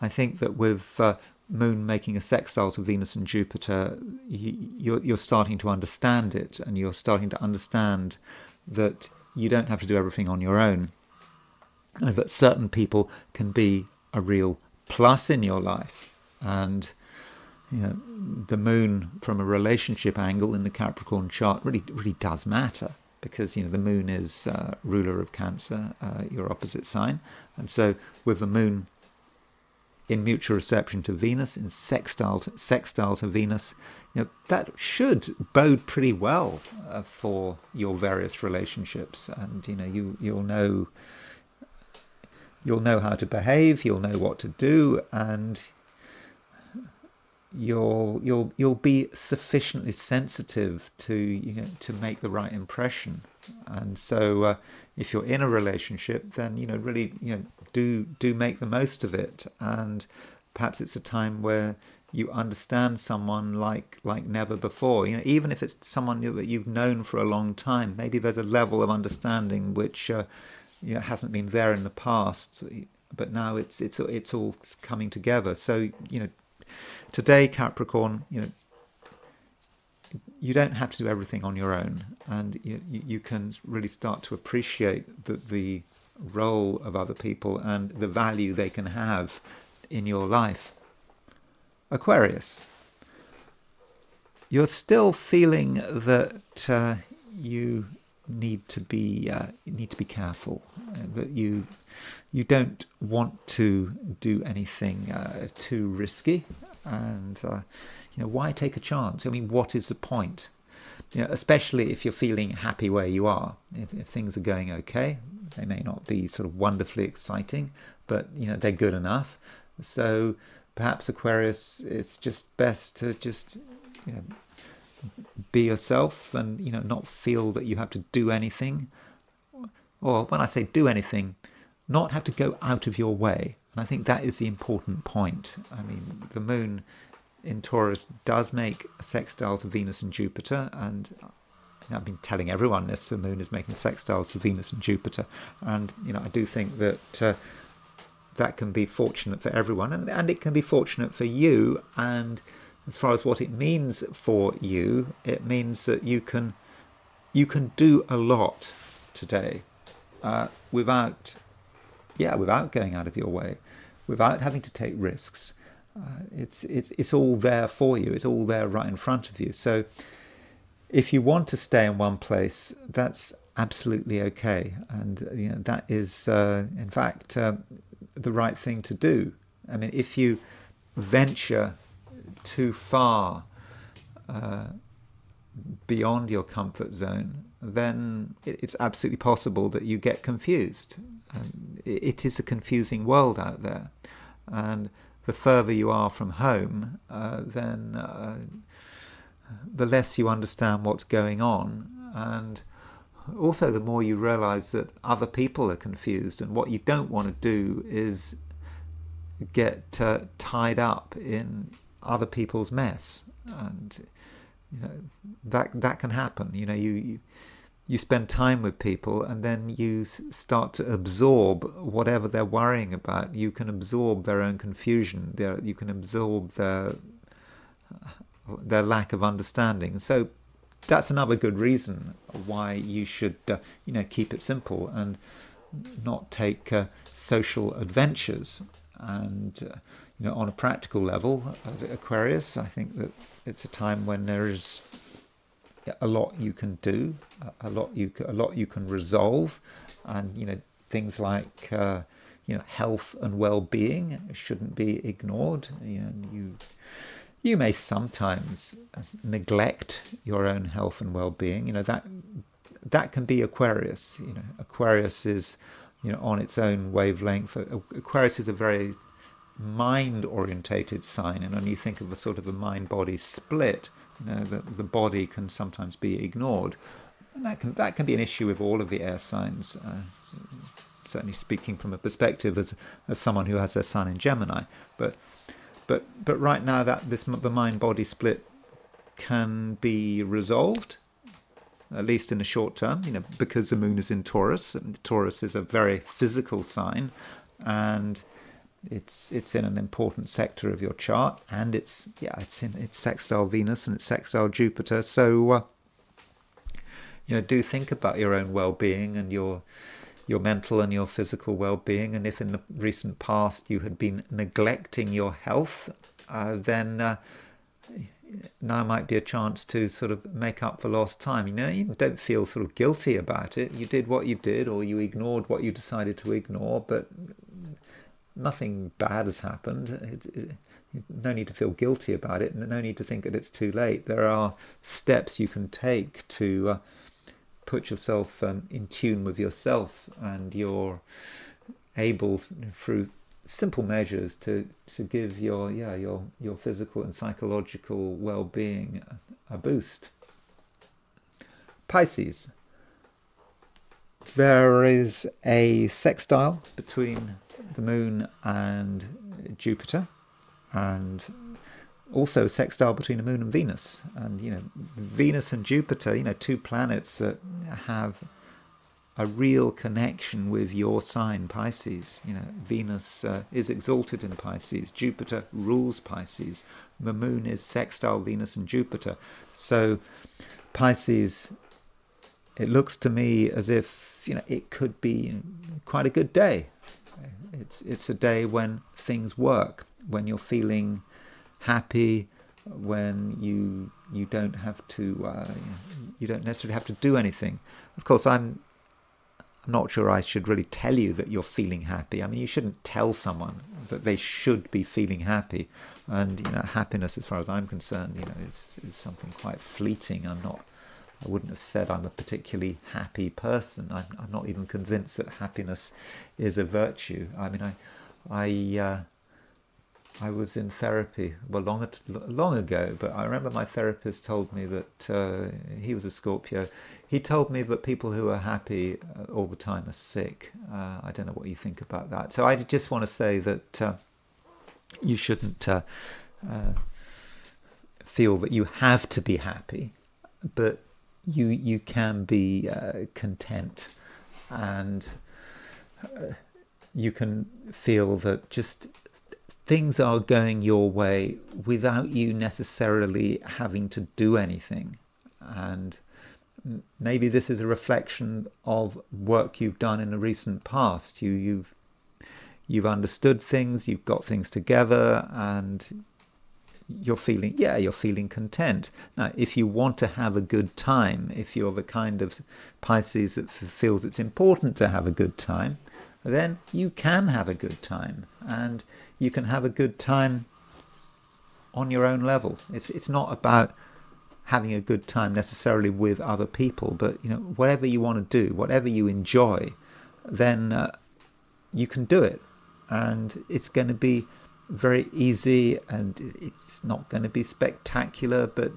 I think that with Moon making a sextile to Venus and Jupiter, you're starting to understand it, and you're starting to understand that you don't have to do everything on your own, and that certain people can be a real plus in your life. And the moon from a relationship angle in the Capricorn chart really does matter, because the moon is ruler of Cancer, your opposite sign. And so with the moon in mutual reception to Venus, in sextile to Venus, that should bode pretty well for your various relationships. And you'll know how to behave, you'll know what to do, and you'll be sufficiently sensitive to to make the right impression. And so if you're in a relationship, then really do make the most of it. And perhaps it's a time where you understand someone like never before. Even if it's someone that you've known for a long time, maybe there's a level of understanding which hasn't been there in the past, but now it's all coming together. So today, Capricorn, you don't have to do everything on your own, and you can really start to appreciate the role of other people and the value they can have in your life. Aquarius, you're still feeling that you need to be careful, that you don't want to do anything too risky, and why take a chance? I mean, what is the point? Especially if you're feeling happy where you are. If things are going okay, they may not be sort of wonderfully exciting, but they're good enough. So perhaps Aquarius, it's just best to just be yourself, and not feel that you have to do anything, or when I say do anything, not have to go out of your way. And I think that is the important point. I mean, the moon in Taurus does make a sextile to Venus and Jupiter, and I've been telling everyone this, the moon is making sextiles to Venus and Jupiter, and I do think that that can be fortunate for everyone, and it can be fortunate for you. And as far as what it means for you, it means that you can do a lot today without going out of your way, without having to take risks. It's all there for you. It's all there right in front of you. So if you want to stay in one place, that's absolutely okay, and that is in fact the right thing to do. I mean, if you venture too far beyond your comfort zone, then it's absolutely possible that you get confused. It is a confusing world out there, and the further you are from home, then the less you understand what's going on, and also the more you realize that other people are confused, and what you don't want to do is get tied up in other people's mess. And that can happen. You spend time with people, and then you start to absorb whatever they're worrying about. You can absorb their own confusion. You can absorb their lack of understanding. So that's another good reason why you should keep it simple and not take social adventures. And on a practical level, Aquarius, I think that it's a time when there is a lot you can do, a lot you can resolve, and things like health and well-being shouldn't be ignored. You may sometimes neglect your own health and well-being. That can be Aquarius. Aquarius is on its own wavelength. Aquarius is a very mind-orientated sign, and when you think of a sort of a mind-body split, the body can sometimes be ignored, and that can be an issue with all of the air signs. Certainly, speaking from a perspective as someone who has their sun in Gemini, but right now the mind-body split can be resolved, at least in the short term, because the moon is in Taurus, and Taurus is a very physical sign, and it's in an important sector of your chart, and it's sextile Venus and it's sextile Jupiter. So do think about your own well-being and your mental and your physical well-being, and if in the recent past you had been neglecting your health, then now might be a chance to sort of make up for lost time. You don't feel sort of guilty about it. You did what you did, or you ignored what you decided to ignore, but nothing bad has happened. No need to feel guilty about it, and no need to think that it's too late. There are steps you can take to put yourself in tune with yourself, and you're able, through simple measures, to give your physical and psychological well-being a boost. Pisces. There is a sextile between the moon and Jupiter, and also a sextile between the moon and Venus. And Venus and Jupiter, two planets that have a real connection with your sign, Pisces. Venus is exalted in Pisces. Jupiter rules Pisces. The moon is sextile Venus and Jupiter. So Pisces, it looks to me as if it could be quite a good day. It's a day when things work, when you're feeling happy, when you don't have to you don't necessarily have to do anything. Of course, I'm not sure I should really tell you that you're feeling happy. I mean, you shouldn't tell someone that they should be feeling happy. And happiness, as far as I'm concerned, is something quite fleeting. I wouldn't have said I'm a particularly happy person. I'm not even convinced that happiness is a virtue. I mean, I was in therapy long ago, but I remember my therapist told me that he was a Scorpio. He told me that people who are happy all the time are sick. I don't know what you think about that. So I just want to say that you shouldn't feel that you have to be happy, but you can be content, and you can feel that just things are going your way without you necessarily having to do anything. And maybe this is a reflection of work you've done in the recent past. You've understood things, you've got things together, and you're feeling content. Now, if you want to have a good time, if you're the kind of Pisces that feels it's important to have a good time, then you can have a good time, and you can have a good time on your own level. It's not about having a good time necessarily with other people, but whatever you want to do, whatever you enjoy, then you can do it, and it's going to be very easy, and it's not going to be spectacular, but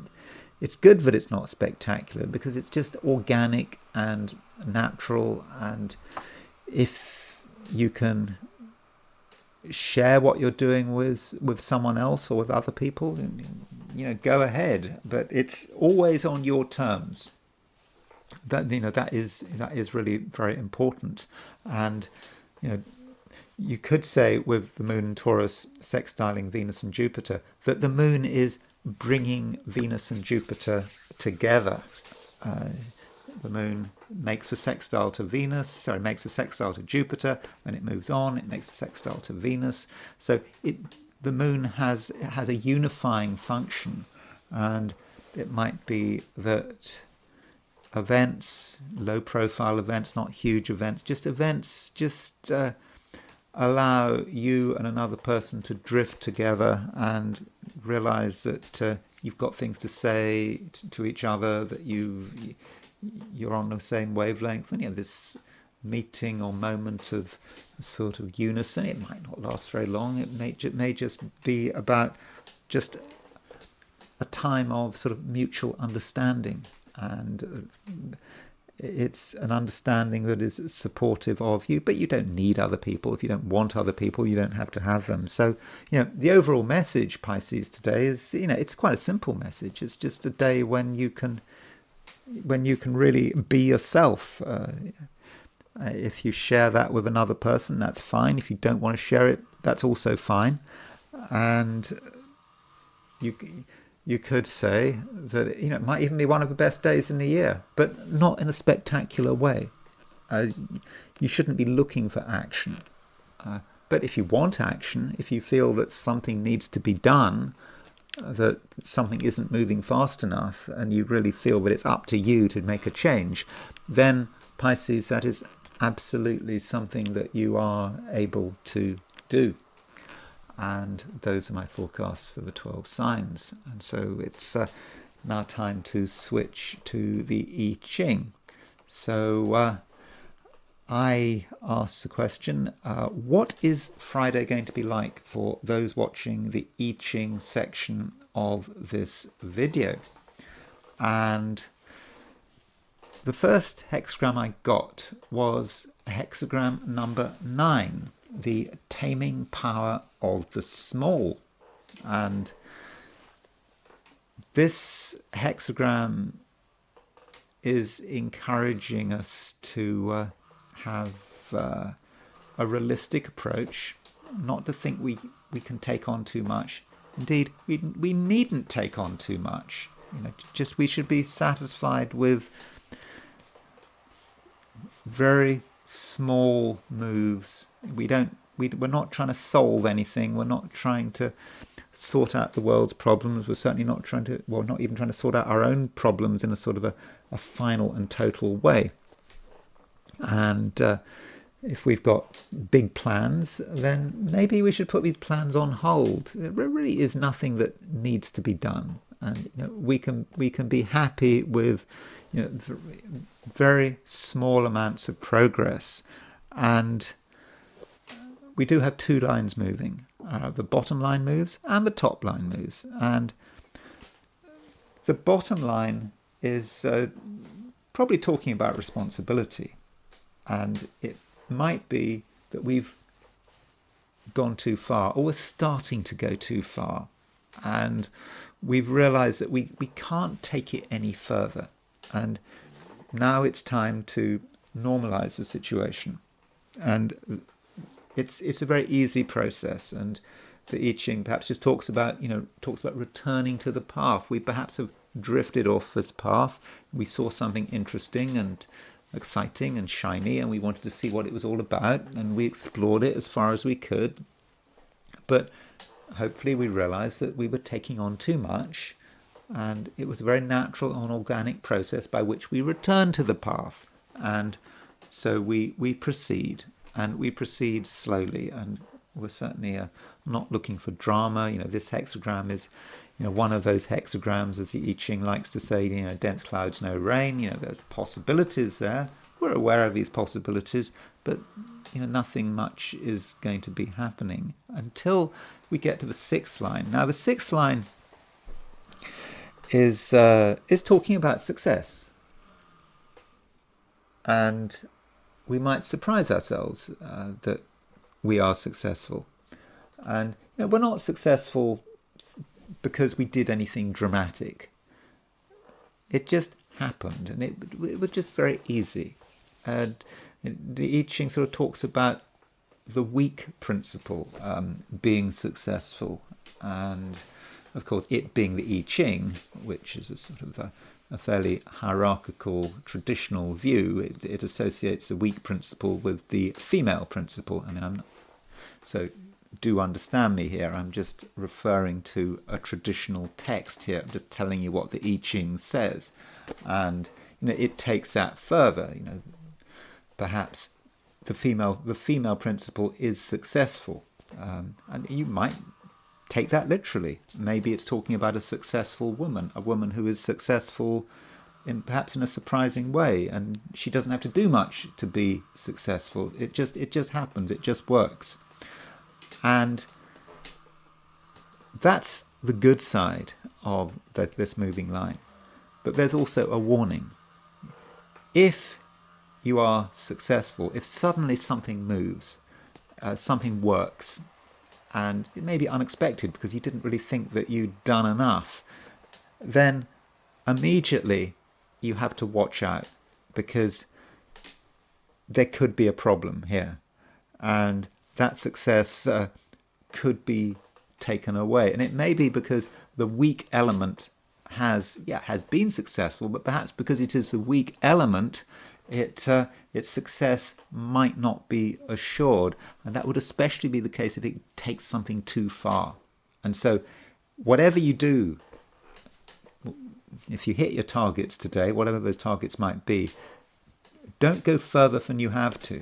it's good that it's not spectacular because it's just organic and natural. And if you can share what you're doing with someone else or with other people, go ahead, but it's always on your terms. That is really very important. And you could say, with the moon in Taurus sextiling Venus and Jupiter, that the moon is bringing Venus and Jupiter together. The moon makes a sextile to makes a sextile to Jupiter, then it moves on, it makes a sextile to Venus. So the moon has a unifying function, and it might be that events, low profile events, not huge events, just events, allow you and another person to drift together and realize that you've got things to say to each other, that you're on the same wavelength. When this meeting or moment of sort of unison, it might not last very long. It may just be about just a time of sort of mutual understanding, and it's an understanding that is supportive of you, but you don't need other people. If you don't want other people, you don't have to have them. So, the overall message, Pisces, today is, it's quite a simple message. It's just a day when you can really be yourself. If you share that with another person, that's fine. If you don't want to share it, that's also fine. And you could say that it might even be one of the best days in the year, but not in a spectacular way. You shouldn't be looking for action. But if you want action, if you feel that something needs to be done, that something isn't moving fast enough, and you really feel that it's up to you to make a change, then Pisces, that is absolutely something that you are able to do. And those are my forecasts for the 12 signs. And so it's now time to switch to the I Ching. So I asked the question, what is Friday going to be like for those watching the I Ching section of this video? And the first hexagram I got was hexagram number 9, the taming power of the small. And this hexagram is encouraging us to have a realistic approach, not to think we can take on too much. Indeed, we needn't take on too much. Just we should be satisfied with very small moves. We're not trying to solve anything. We're not trying to sort out the world's problems. We're certainly not not even trying to sort out our own problems in a sort of a final and total way. And if we've got big plans, then maybe we should put these plans on hold. There really is nothing that needs to be done, and we can be happy with very small amounts of progress. And we do have two lines moving. The bottom line moves and the top line moves. And the bottom line is probably talking about responsibility. And it might be that we've gone too far, or we're starting to go too far. And we've realized that we can't take it any further. And now it's time to normalize the situation. And it's a very easy process. And the I Ching perhaps just talks about returning to the path. We perhaps have drifted off this path. We saw something interesting and exciting and shiny, and we wanted to see what it was all about, and we explored it as far as we could. But hopefully we realized that we were taking on too much, and it was a very natural and organic process by which we return to the path. And so we proceed, and we proceed slowly, and We're certainly not looking for drama. This hexagram is, one of those hexagrams, as the I Ching likes to say, dense clouds, no rain. There's possibilities there. We're aware of these possibilities, but nothing much is going to be happening until we get to the sixth line. Now, the sixth line is talking about success, and we might surprise ourselves that we are successful. And we're not successful because we did anything dramatic. It just happened, and it was just very easy. And the I Ching sort of talks about the weak principle being successful, and of course it being the I Ching, which is a sort of a fairly hierarchical, traditional view. It associates the weak principle with the female principle. So do understand me here. I'm just referring to a traditional text here. I'm just telling you what the I Ching says, and it takes that further. Perhaps the female principle is successful, and you might take that literally. Maybe it's talking about a successful woman, a woman who is successful perhaps in a surprising way, and she doesn't have to do much to be successful. It just happens. It just works. And that's the good side of this moving line. But there's also a warning. If you are successful, if suddenly something moves, something works, and it may be unexpected because you didn't really think that you'd done enough, then immediately you have to watch out, because there could be a problem here. And that success could be taken away. And it may be because the weak element has been successful, but perhaps because it is the weak element, its success might not be assured. And that would especially be the case if it takes something too far. And so whatever you do, if you hit your targets today, whatever those targets might be, don't go further than you have to.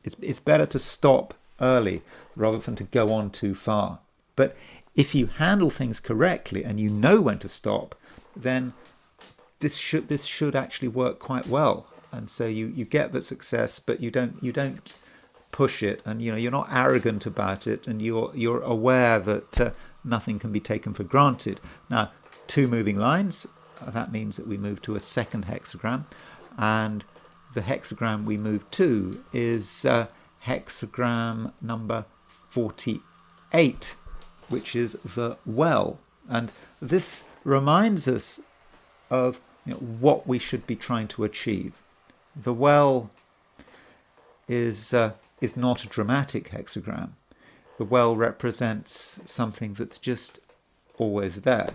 It's better to stop early rather than to go on too far. But if you handle things correctly and you know when to stop, then this should actually work quite well. And so you get the success, but you don't push it, and you're not arrogant about it, and you're aware that nothing can be taken for granted. Now, 2 moving lines, that means that we move to a second hexagram, and the hexagram we move to is hexagram number 48, which is the well. And this reminds us of what we should be trying to achieve. The well is not a dramatic hexagram. The well represents something that's just always there.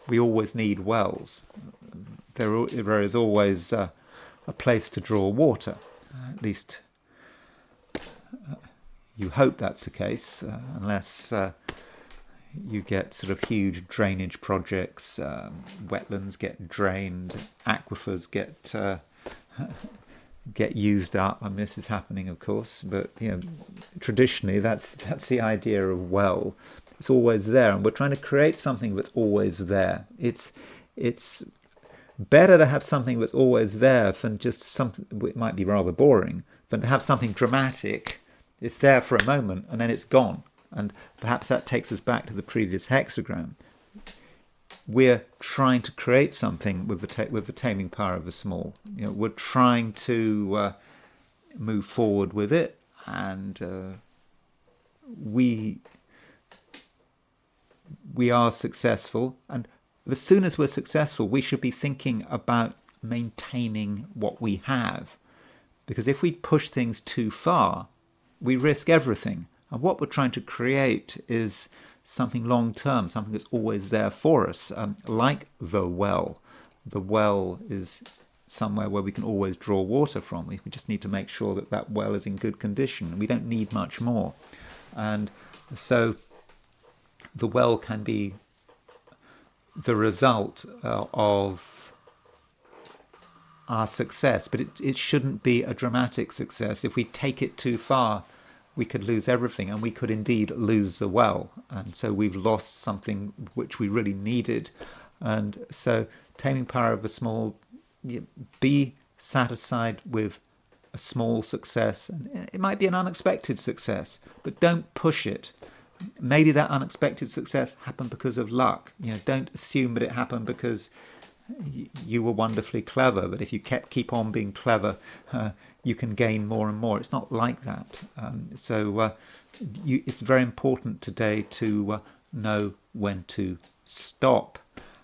We always need wells. There is always a place to draw water. At least you hope that's the case, unless you get sort of huge drainage projects, wetlands get drained, aquifers get used up. I mean, this is happening, of course, but traditionally that's the idea of well. It's always there, and we're trying to create something that's always there. It's better to have something that's always there than just something. It might be rather boring, than to have something dramatic. It's there for a moment and then it's gone. And perhaps that takes us back to the previous hexagram. We're trying to create something with the taming power of the small. We're trying to move forward with it, and we are successful. And as soon as we're successful, we should be thinking about maintaining what we have, because if we push things too far, we risk everything. And what we're trying to create is something long-term, something that's always there for us, like the well. The well is somewhere where we can always draw water from. We just need to make sure that that well is in good condition. We don't need much more. And so the well can be the result of our success, but it shouldn't be a dramatic success. If we take it too far, we could lose everything, and we could indeed lose the well. And so we've lost something which we really needed. And so taming power of the small, be satisfied with a small success. And it might be an unexpected success, but don't push it. Maybe that unexpected success happened because of luck. Don't assume that it happened because you were wonderfully clever, but if you keep on being clever, you can gain more and more. It's not like that. It's very important today to know when to stop.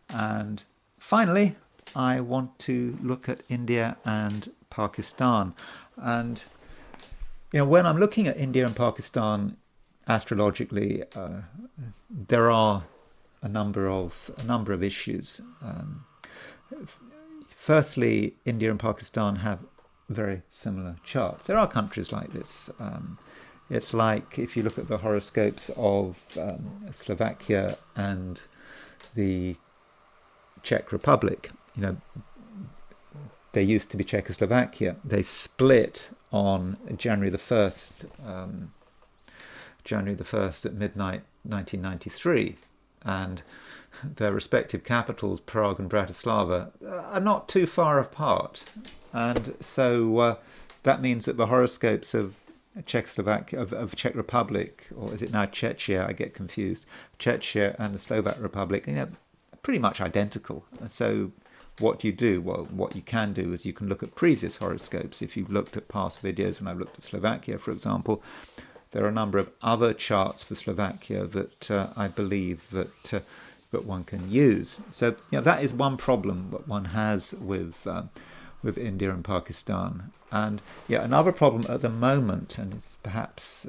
And finally, I want to look at India and Pakistan. And when I'm looking at India and Pakistan astrologically, there are a number of issues. Firstly, India and Pakistan have very similar charts. There are countries like this. It's like if you look at the horoscopes of Slovakia and the Czech Republic. They used to be Czechoslovakia. They split on January the 1st at midnight 1993, and their respective capitals, Prague and Bratislava, are not too far apart. And so that means that the horoscopes of Czechoslovakia, of Czech Republic, or is it now Czechia? I get confused. Czechia and the Slovak Republic, are pretty much identical. So what you do? Well, what you can do is you can look at previous horoscopes. If you've looked at past videos, when I've looked at Slovakia, for example, there are a number of other charts for Slovakia that I believe that one can use. So that is one problem that one has with India and Pakistan. And another problem at the moment, and it's perhaps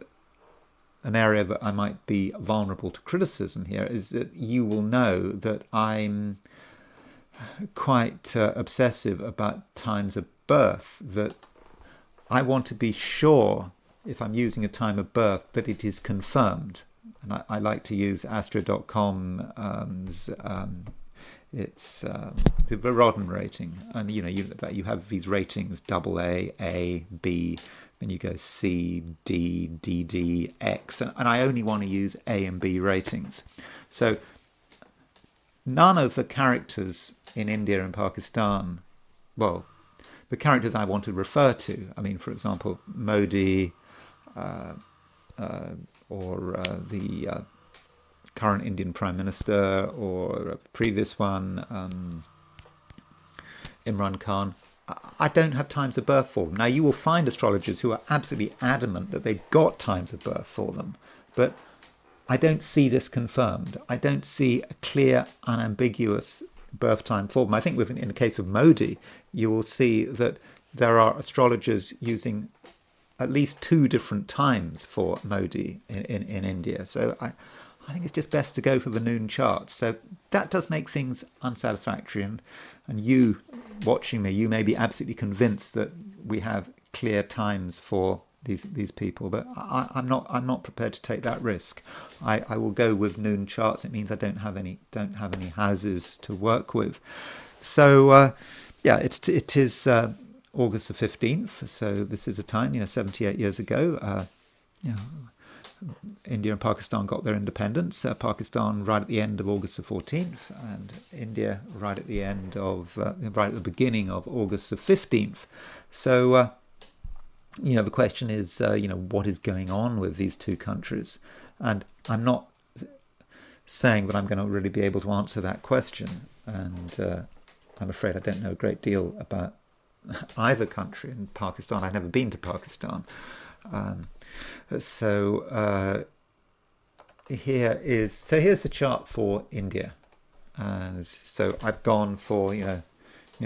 an area that I might be vulnerable to criticism here, is that you will know that I'm quite obsessive about times of birth, that I want to be sure, if I'm using a time of birth, that it is confirmed. And I like to use Astro.com's it's the Rodden rating, and you have these ratings: AA, A, B, then you go C, D, DD, X, and I only want to use A and B ratings. So none of the characters in India and Pakistan, well, the characters I want to refer to, I mean, for example, Modi, or the current Indian Prime Minister, or a previous one, Imran Khan, I don't have times of birth for them. Now, you will find astrologers who are absolutely adamant that they've got times of birth for them, but I don't see this confirmed. I don't see a clear, unambiguous birth time for them. I think in the case of Modi, you will see that there are astrologers using at least 2 different times for Modi in India. So I think it's just best to go for the noon chart. So that does make things unsatisfactory. And you watching me, you may be absolutely convinced that we have clear times for these people, but I'm not prepared to take that risk. I will go with noon charts. It means I don't have any houses to work with. So it is August the 15th. So this is a time, 78 years ago. India and Pakistan got their independence. Pakistan right at the end of August the 14th, and India right at the beginning of August the 15th. So the question is, what is going on with these two countries? And I'm not saying that I'm going to really be able to answer that question. And I'm afraid I don't know a great deal about either country. In Pakistan, I've never been to Pakistan. Here's the chart for India. And so I've gone for,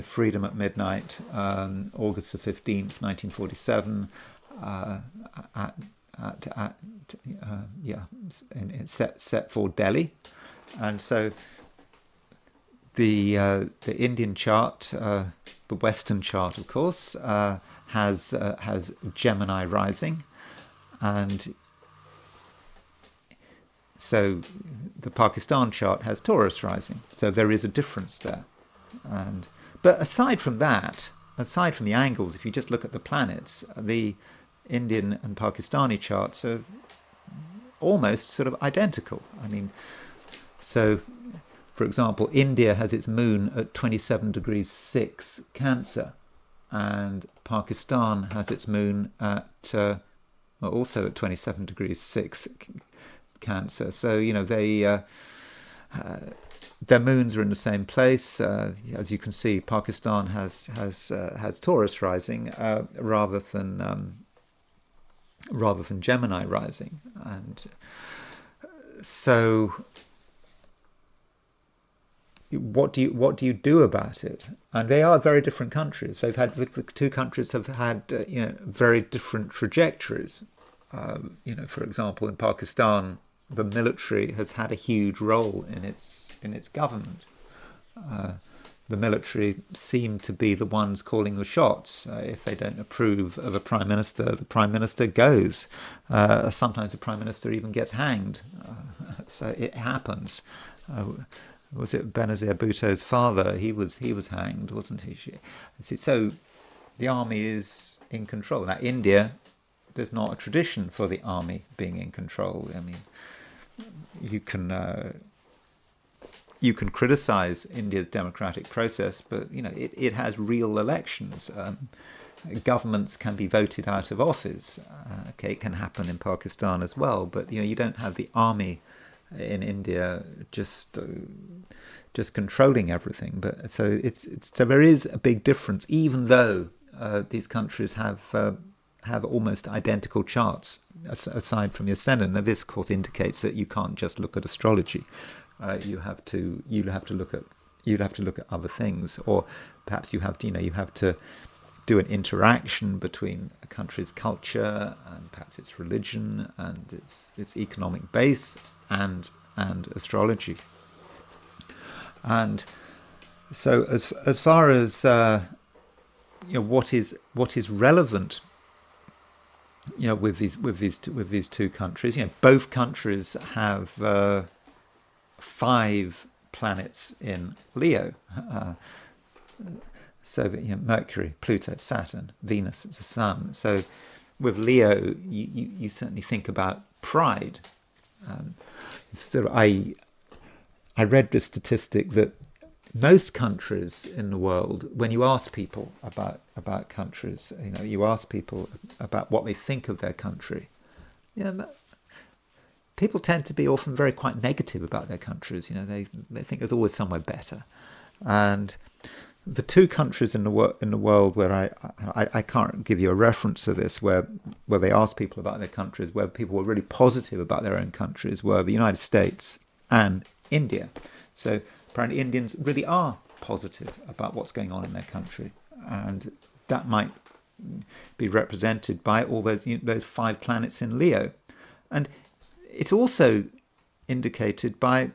freedom at midnight, August the 15th, 1947, set for Delhi. And so the Indian chart, the Western chart, of course, has Gemini rising, and so the Pakistan chart has Taurus rising. So there is a difference there. But aside from that, aside from the angles, if you just look at the planets, the Indian and Pakistani charts are almost sort of identical. I mean, so for example, India has its moon at 27 degrees 6 Cancer, and Pakistan has its moon at also at 27 degrees 6 Cancer. So, their moons are in the same place. As you can see, Pakistan has Taurus rising rather than Gemini rising, and so what do you do about it? And they are very different countries. The two countries have had very different trajectories. For example, in Pakistan, the military has had a huge role in its government. The military seem to be the ones calling the shots. If they don't approve of a prime minister, the prime minister goes. Sometimes the prime minister even gets hanged. So it happens. Was it Benazir Bhutto's father? He was hanged, wasn't he? So the army is in control. Now, India, there's not a tradition for the army being in control. I mean, you can criticize India's democratic process, but it has real elections. Governments can be voted out of office. It can happen in Pakistan as well, but you don't have the army in India just controlling everything. But so there is a big difference, even though these countries have almost identical charts aside from the ascendant. Now, this of course indicates that you can't just look at astrology. You have to look at other things, or perhaps you have to do an interaction between a country's culture and perhaps its religion and its economic base and astrology. And so as far as what is relevant with these two countries, both countries have 5 planets in Leo. So Mercury, Pluto, Saturn, Venus, the Sun. So with Leo, you certainly think about pride. So I read the statistic that most countries in the world, when you ask people about countries, you ask people about what they think of their country, people tend to be often quite negative about their countries. They think there's always somewhere better. And the two countries in the world where I can't give you a reference to this, where they asked people about their countries, where people were really positive about their own countries, were the United States and India. So apparently Indians really are positive about what's going on in their country, and that might be represented by all those 5 planets in Leo. And it's also indicated by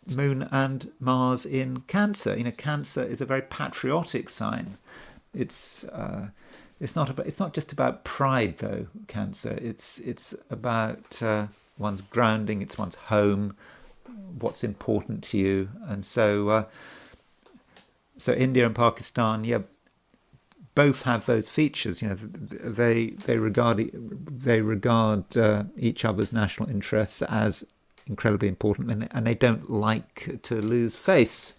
Moon and Mars in Cancer. Cancer is a very patriotic sign. It's not just about pride, though. Cancer. It's about one's grounding. It's one's home. What's important to you, and so India and Pakistan, both have those features. They regard each other's national interests as incredibly important, and they don't like to lose face.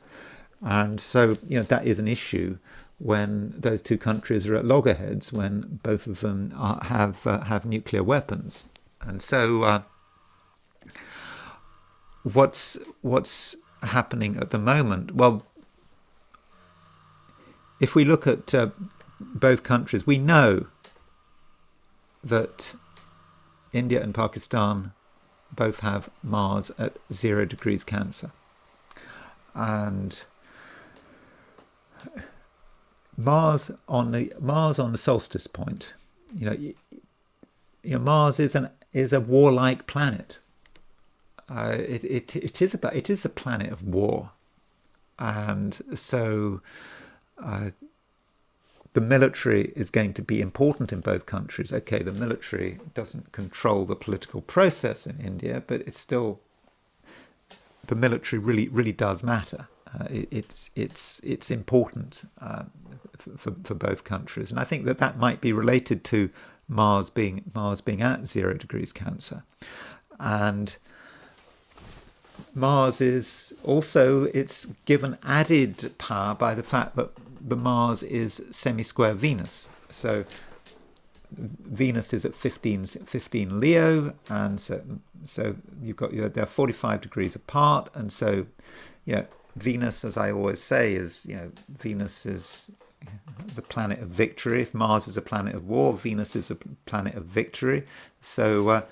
And so that is an issue when those two countries are at loggerheads, when both of them have nuclear weapons. And so what's happening at the moment? Well, if we look at both countries, we know that India and Pakistan both have Mars at 0 degrees Cancer, and Mars on the solstice point. Mars is a warlike planet. It is a planet of war, and so the military is going to be important in both countries. Okay, the military doesn't control the political process in India, but it's still, the military really does matter. It's important for both countries, and I think that might be related to Mars being at 0 degrees Cancer. And Mars is also, it's given added power by the fact that the Mars is semi-square Venus. So Venus is at 15 Leo, and so you've got, they're 45 degrees apart, and so Venus, as I always say, is Venus is the planet of victory. If Mars is a planet of war, Venus is a planet of victory. So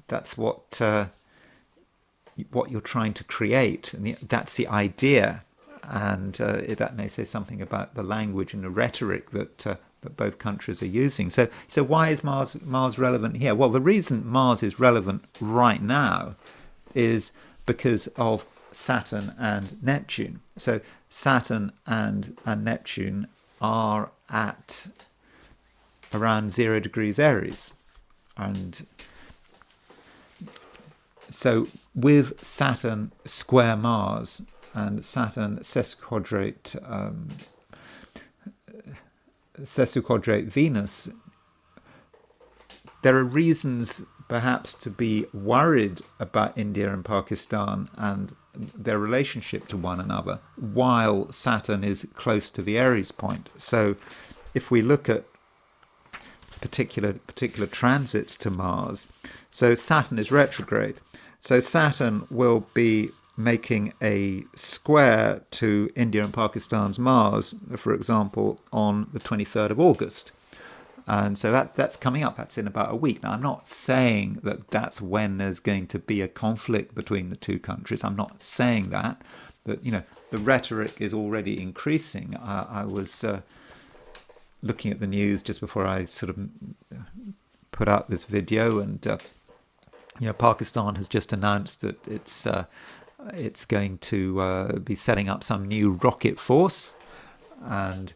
that's what you're trying to create, and that's the idea. And that may say something about the language and the rhetoric that both countries are using. So why is Mars relevant here? Well, the reason Mars is relevant right now is because of Saturn and Neptune. So Saturn and Neptune are at around 0 degrees Aries. And so with Saturn square Mars and Saturn sesquiquadrate Venus, there are reasons perhaps to be worried about India and Pakistan and their relationship to one another while Saturn is close to the Aries point. So if we look at particular transits to Mars, so Saturn is retrograde. So Saturn will be making a square to India and Pakistan's Mars, for example, on the 23rd of August. And so that's coming up. That's in about a week. Now, I'm not saying that that's when there's going to be a conflict between the two countries. I'm not saying that. But, the rhetoric is already increasing. I was looking at the news just before I sort of put out this video, and, Pakistan has just announced that it's going to be setting up some new rocket force, and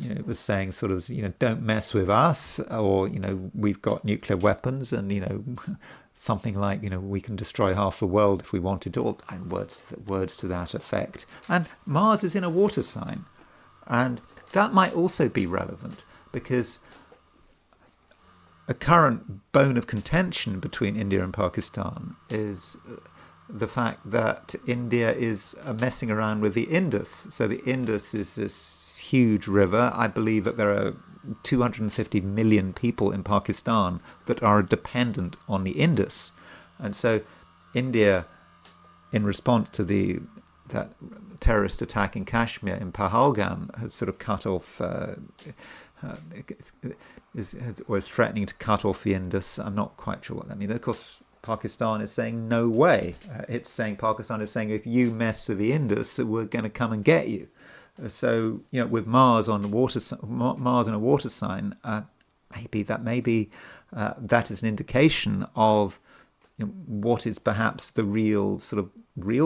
it was saying sort of, don't mess with us, or, we've got nuclear weapons, and, something like, we can destroy half the world if we wanted to, or words to that effect. And Mars is in a water sign, and that might also be relevant because a current bone of contention between India and Pakistan is the fact that India is messing around with the Indus. So the Indus is this huge river. I believe that there are 250 million people in Pakistan that are dependent on the Indus. And so India, in response to that terrorist attack in Kashmir, in Pahalgam, has sort of cut off, was threatening to cut off the Indus. I'm not quite sure what that means. Of course, Pakistan is saying no way. Pakistan is saying, if you mess with the Indus, we're going to come and get you. So with Mars on the Mars in a water sign, maybe that is an indication of what is perhaps the real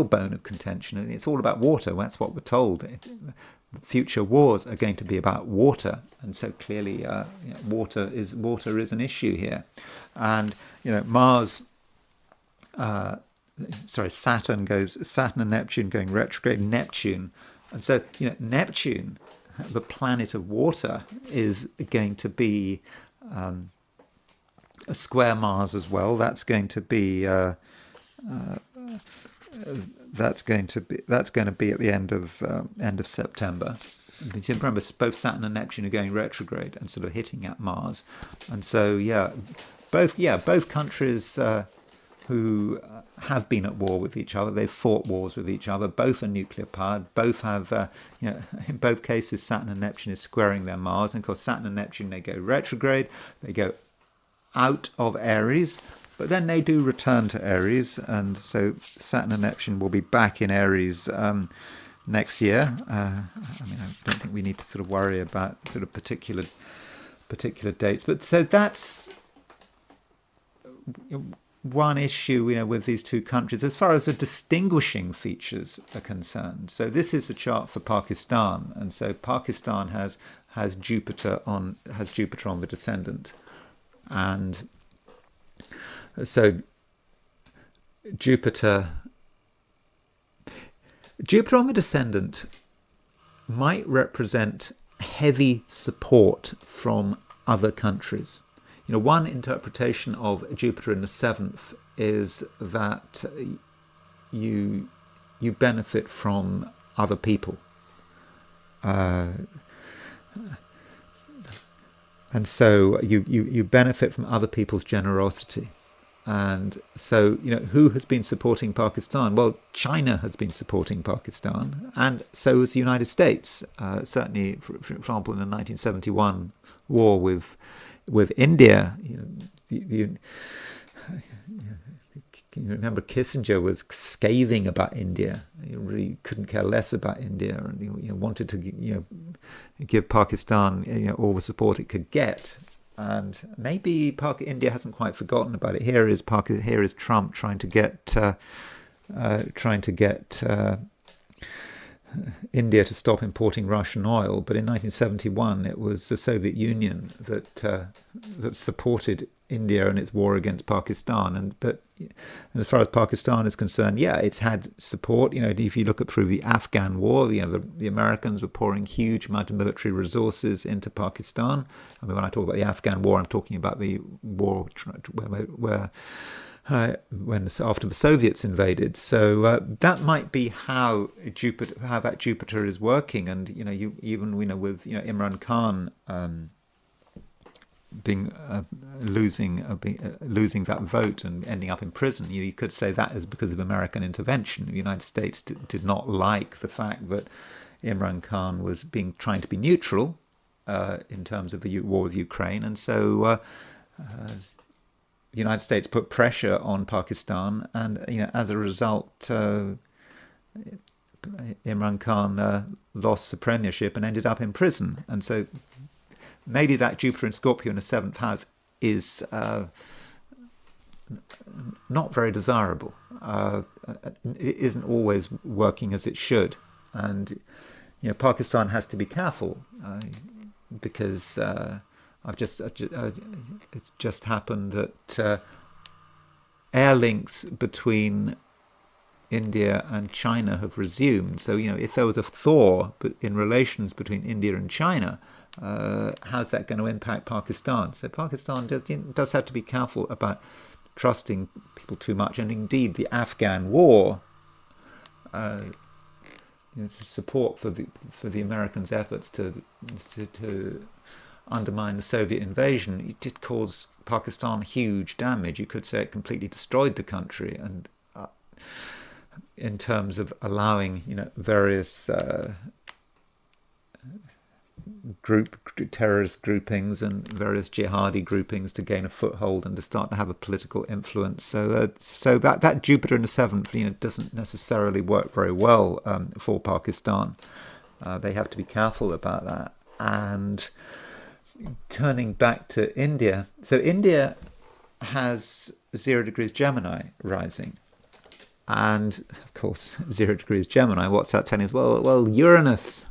bone of contention. And it's all about water. That's what we're told. Future wars are going to be about water, and so clearly water is an issue here. And Saturn and Neptune going retrograde. Neptune, and so Neptune, the planet of water, is going to be a square Mars as well. That's going to be at the end of September. Remember, both Saturn and Neptune are going retrograde and sort of hitting at Mars, and so both countries who have been at war with each other. They've fought wars with each other. Both are nuclear powered. Both have, in both cases, Saturn and Neptune is squaring their Mars. And of course, Saturn and Neptune, they go retrograde. They go out of Aries, but then they do return to Aries. And so Saturn and Neptune will be back in Aries next year. I don't think we need to sort of worry about sort of particular dates. But so that's one issue, with these two countries as far as the distinguishing features are concerned. So this is a chart for Pakistan, and so Pakistan has Jupiter on the descendant, and so Jupiter on the descendant might represent heavy support from other countries. one interpretation of Jupiter in the seventh is that you benefit from other people. And so you benefit from other people's generosity. And so, who has been supporting Pakistan? Well, China has been supporting Pakistan, and so has the United States. Certainly, for example, in the 1971 war with India, you remember Kissinger was scathing about India. He really couldn't care less about India, and wanted to give Pakistan all the support it could get. And maybe India hasn't quite forgotten about it. Here is Trump trying to get India to stop importing Russian oil. But in 1971, it was the Soviet Union that supported India in its war against Pakistan. And as far as Pakistan is concerned, it's had support. If you look through the Afghan war, the Americans were pouring huge amount of military resources into Pakistan. I mean, when I talk about the Afghan war, I'm talking about the war where after the Soviets invaded. So that might be how that Jupiter is working. And with Imran Khan losing that vote and ending up in prison, you could say that is because of American intervention. The United States did not like the fact that Imran Khan was trying to be neutral in terms of the war with Ukraine, and so the United States put pressure on Pakistan, and as a result, Imran Khan lost the premiership and ended up in prison. And so maybe that Jupiter in Scorpio in the seventh house is not very desirable. It isn't always working as it should, and Pakistan has to be careful because it's just happened that air links between India and China have resumed. So if there was a thaw in relations between India and China, how's that going to impact Pakistan? So Pakistan does have to be careful about trusting people too much. And indeed, the Afghan war, support for the Americans' efforts to undermine the Soviet invasion, it did cause Pakistan huge damage. You could say it completely destroyed the country, and in terms of allowing various terrorist groupings and various jihadi groupings to gain a foothold and to start to have a political influence. So that Jupiter in the seventh, doesn't necessarily work very well for Pakistan. They have to be careful about that. And turning back to India, so India has 0 degrees Gemini rising. And of course, 0 degrees Gemini, what's that telling us? Well, Uranus.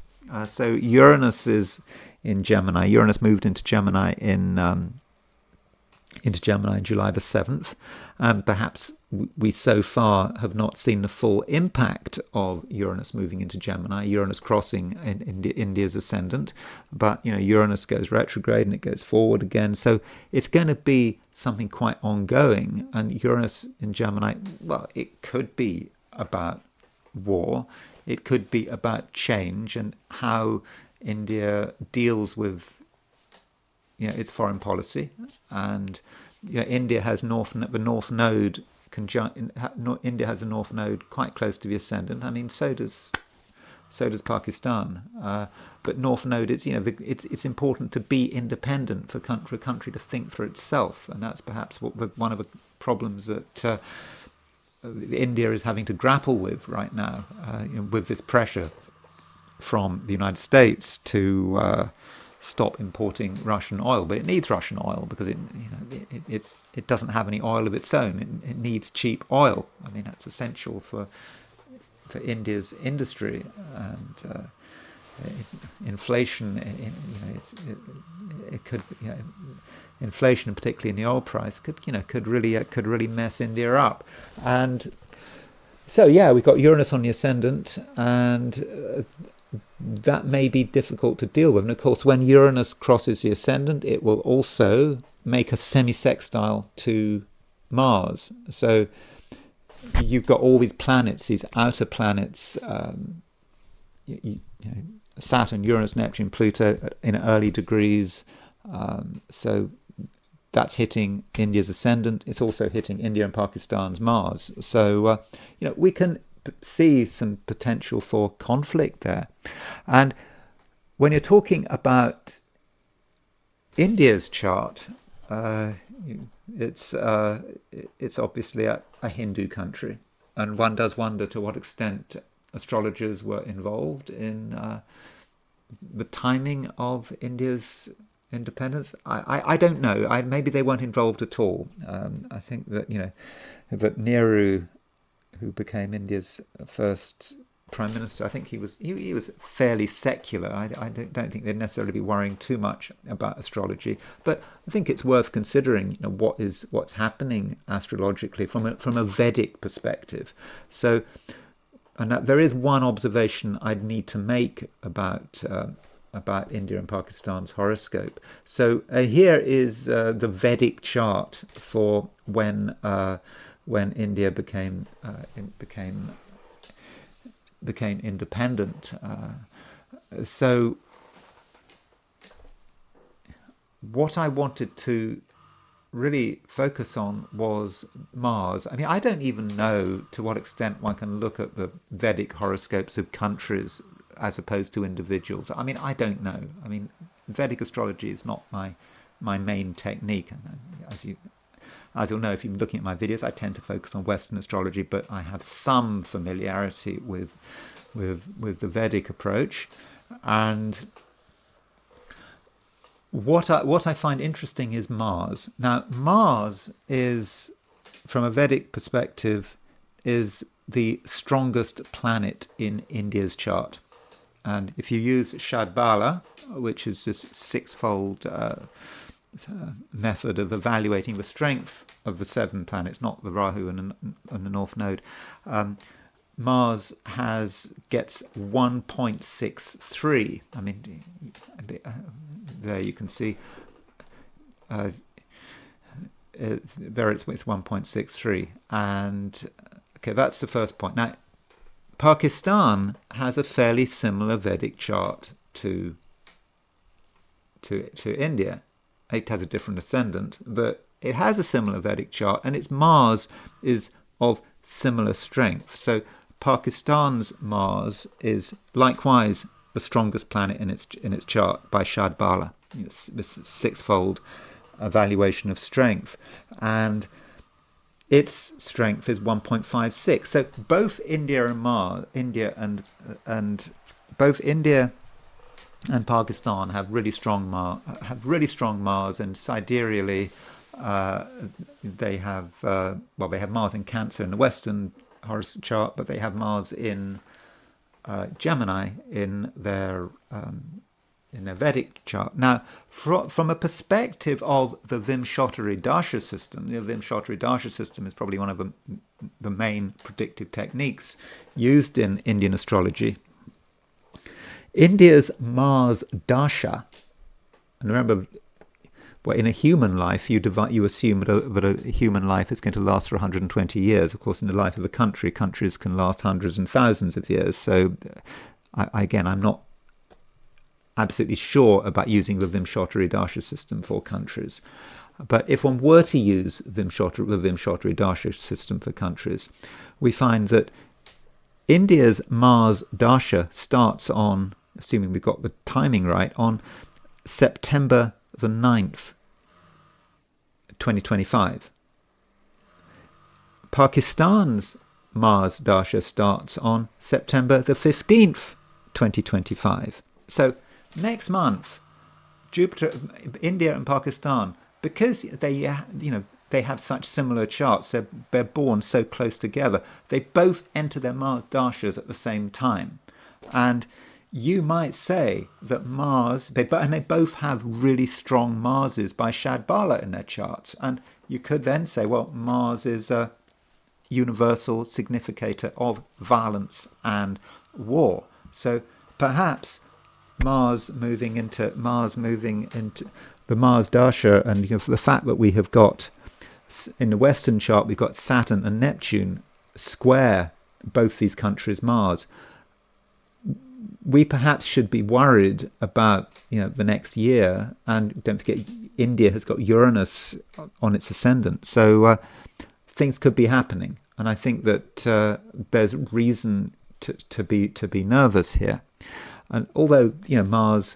So Uranus is in Gemini. Uranus moved into Gemini in July the 7th. And perhaps we so far have not seen the full impact of Uranus moving into Gemini, Uranus crossing in India's ascendant. But, Uranus goes retrograde and it goes forward again. So it's going to be something quite ongoing. And Uranus in Gemini, well, it could be about war. It could be about change and how India deals with its foreign policy. And India has the North Node India has a North Node quite close to the ascendant. I mean, so does Pakistan. But North Node, it's important to be independent for a country to think for itself, and that's perhaps one of the problems that India is having to grapple with right now, with this pressure from the United States to stop importing Russian oil. But it needs Russian oil because it doesn't have any oil of its own. It needs cheap oil. I mean, that's essential for India's industry. And inflation, it could, inflation, particularly in the oil price, could really mess India up. And so we've got Uranus on the ascendant, and that may be difficult to deal with. And of course, when Uranus crosses the ascendant, it will also make a semi-sextile to Mars. So you've got all these planets, these outer planets, Saturn, Uranus, Neptune, Pluto in early degrees. So that's hitting India's ascendant. It's also hitting India and Pakistan's Mars. So we can see some potential for conflict there. And when you're talking about India's chart, it's obviously a Hindu country, and one does wonder to what extent astrologers were involved in the timing of India's independence. I don't know. Maybe they weren't involved at all. I think that that Nehru, who became India's first prime minister, I think he was fairly secular. I don't think they'd necessarily be worrying too much about astrology, but I think it's worth considering what's happening astrologically from a Vedic perspective. So, and there is one observation I'd need to make about India and Pakistan's horoscope. So here is the Vedic chart for when India became independent. So what I wanted to really focus on was Mars. I mean, I don't even know to what extent one can look at the Vedic horoscopes of countries as opposed to individuals. I mean, I don't know. I mean, Vedic astrology is not my main technique. As you'll know if you've been looking at my videos, I tend to focus on Western astrology, but I have some familiarity with the Vedic approach. And what I find interesting is Mars. Now, Mars is, from a Vedic perspective, is the strongest planet in India's chart. And if you use Shadbala, which is this sixfold method of evaluating the strength of the 7 planets, not the Rahu and the North Node, Mars gets 1.63. I mean, there you can see there it's 1.63, and okay, that's the first point. Now, Pakistan has a fairly similar Vedic chart to India. It has a different ascendant, but it has a similar Vedic chart, and its Mars is of similar strength. So Pakistan's Mars is likewise the strongest planet in its chart by Shadbala. It's this sixfold evaluation of strength, and its strength is 1.56. So both India and Pakistan have really strong Mars, and sidereally they have Mars in Cancer in the Western horoscope chart, but they have Mars in Gemini in their Vedic chart. Now, from a perspective of the Vimshottari Dasha system, the Vimshottari Dasha system is probably one of the main predictive techniques used in Indian astrology. India's Mars Dasha, and remember, in a human life, you assume that a human life is going to last for 120 years. Of course, in the life of a country, countries can last hundreds and thousands of years. So, I'm not absolutely sure about using the Vimshottari Dasha system for countries. But if one were to use the Vimshottari Dasha system for countries, we find that India's Mars Dasha starts on, assuming we've got the timing right, on September the 9th, 2025. Pakistan's Mars Dasha starts on September the 15th, 2025. So next month, India and Pakistan, because they have such similar charts, they're born so close together, they both enter their Mars Dashas at the same time. And you might say that Mars, they both have really strong Marses by Shadbala in their charts. And you could then say, well, Mars is a universal significator of violence and war. So perhaps Mars moving into the Mars Dasa, and the fact that we have got in the Western chart we've got Saturn and Neptune square both these countries' Mars. We perhaps should be worried about the next year, and don't forget India has got Uranus on its ascendant, so things could be happening, and I think that there's reason to be nervous here. And although Mars,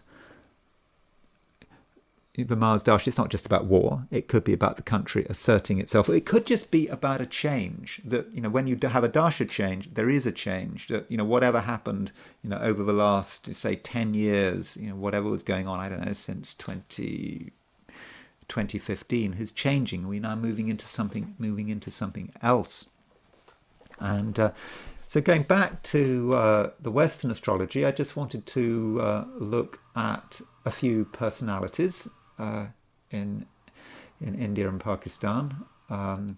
the Mars Dash, it's not just about war. It could be about the country asserting itself. It could just be about a change. That when you have a Dasha change, there is a change. That whatever happened, over the last, say, 10 years, whatever was going on, I don't know, since 2015 is changing. We're now moving into something else. And so going back to the Western astrology, I just wanted to look at a few personalities in India and Pakistan. Again,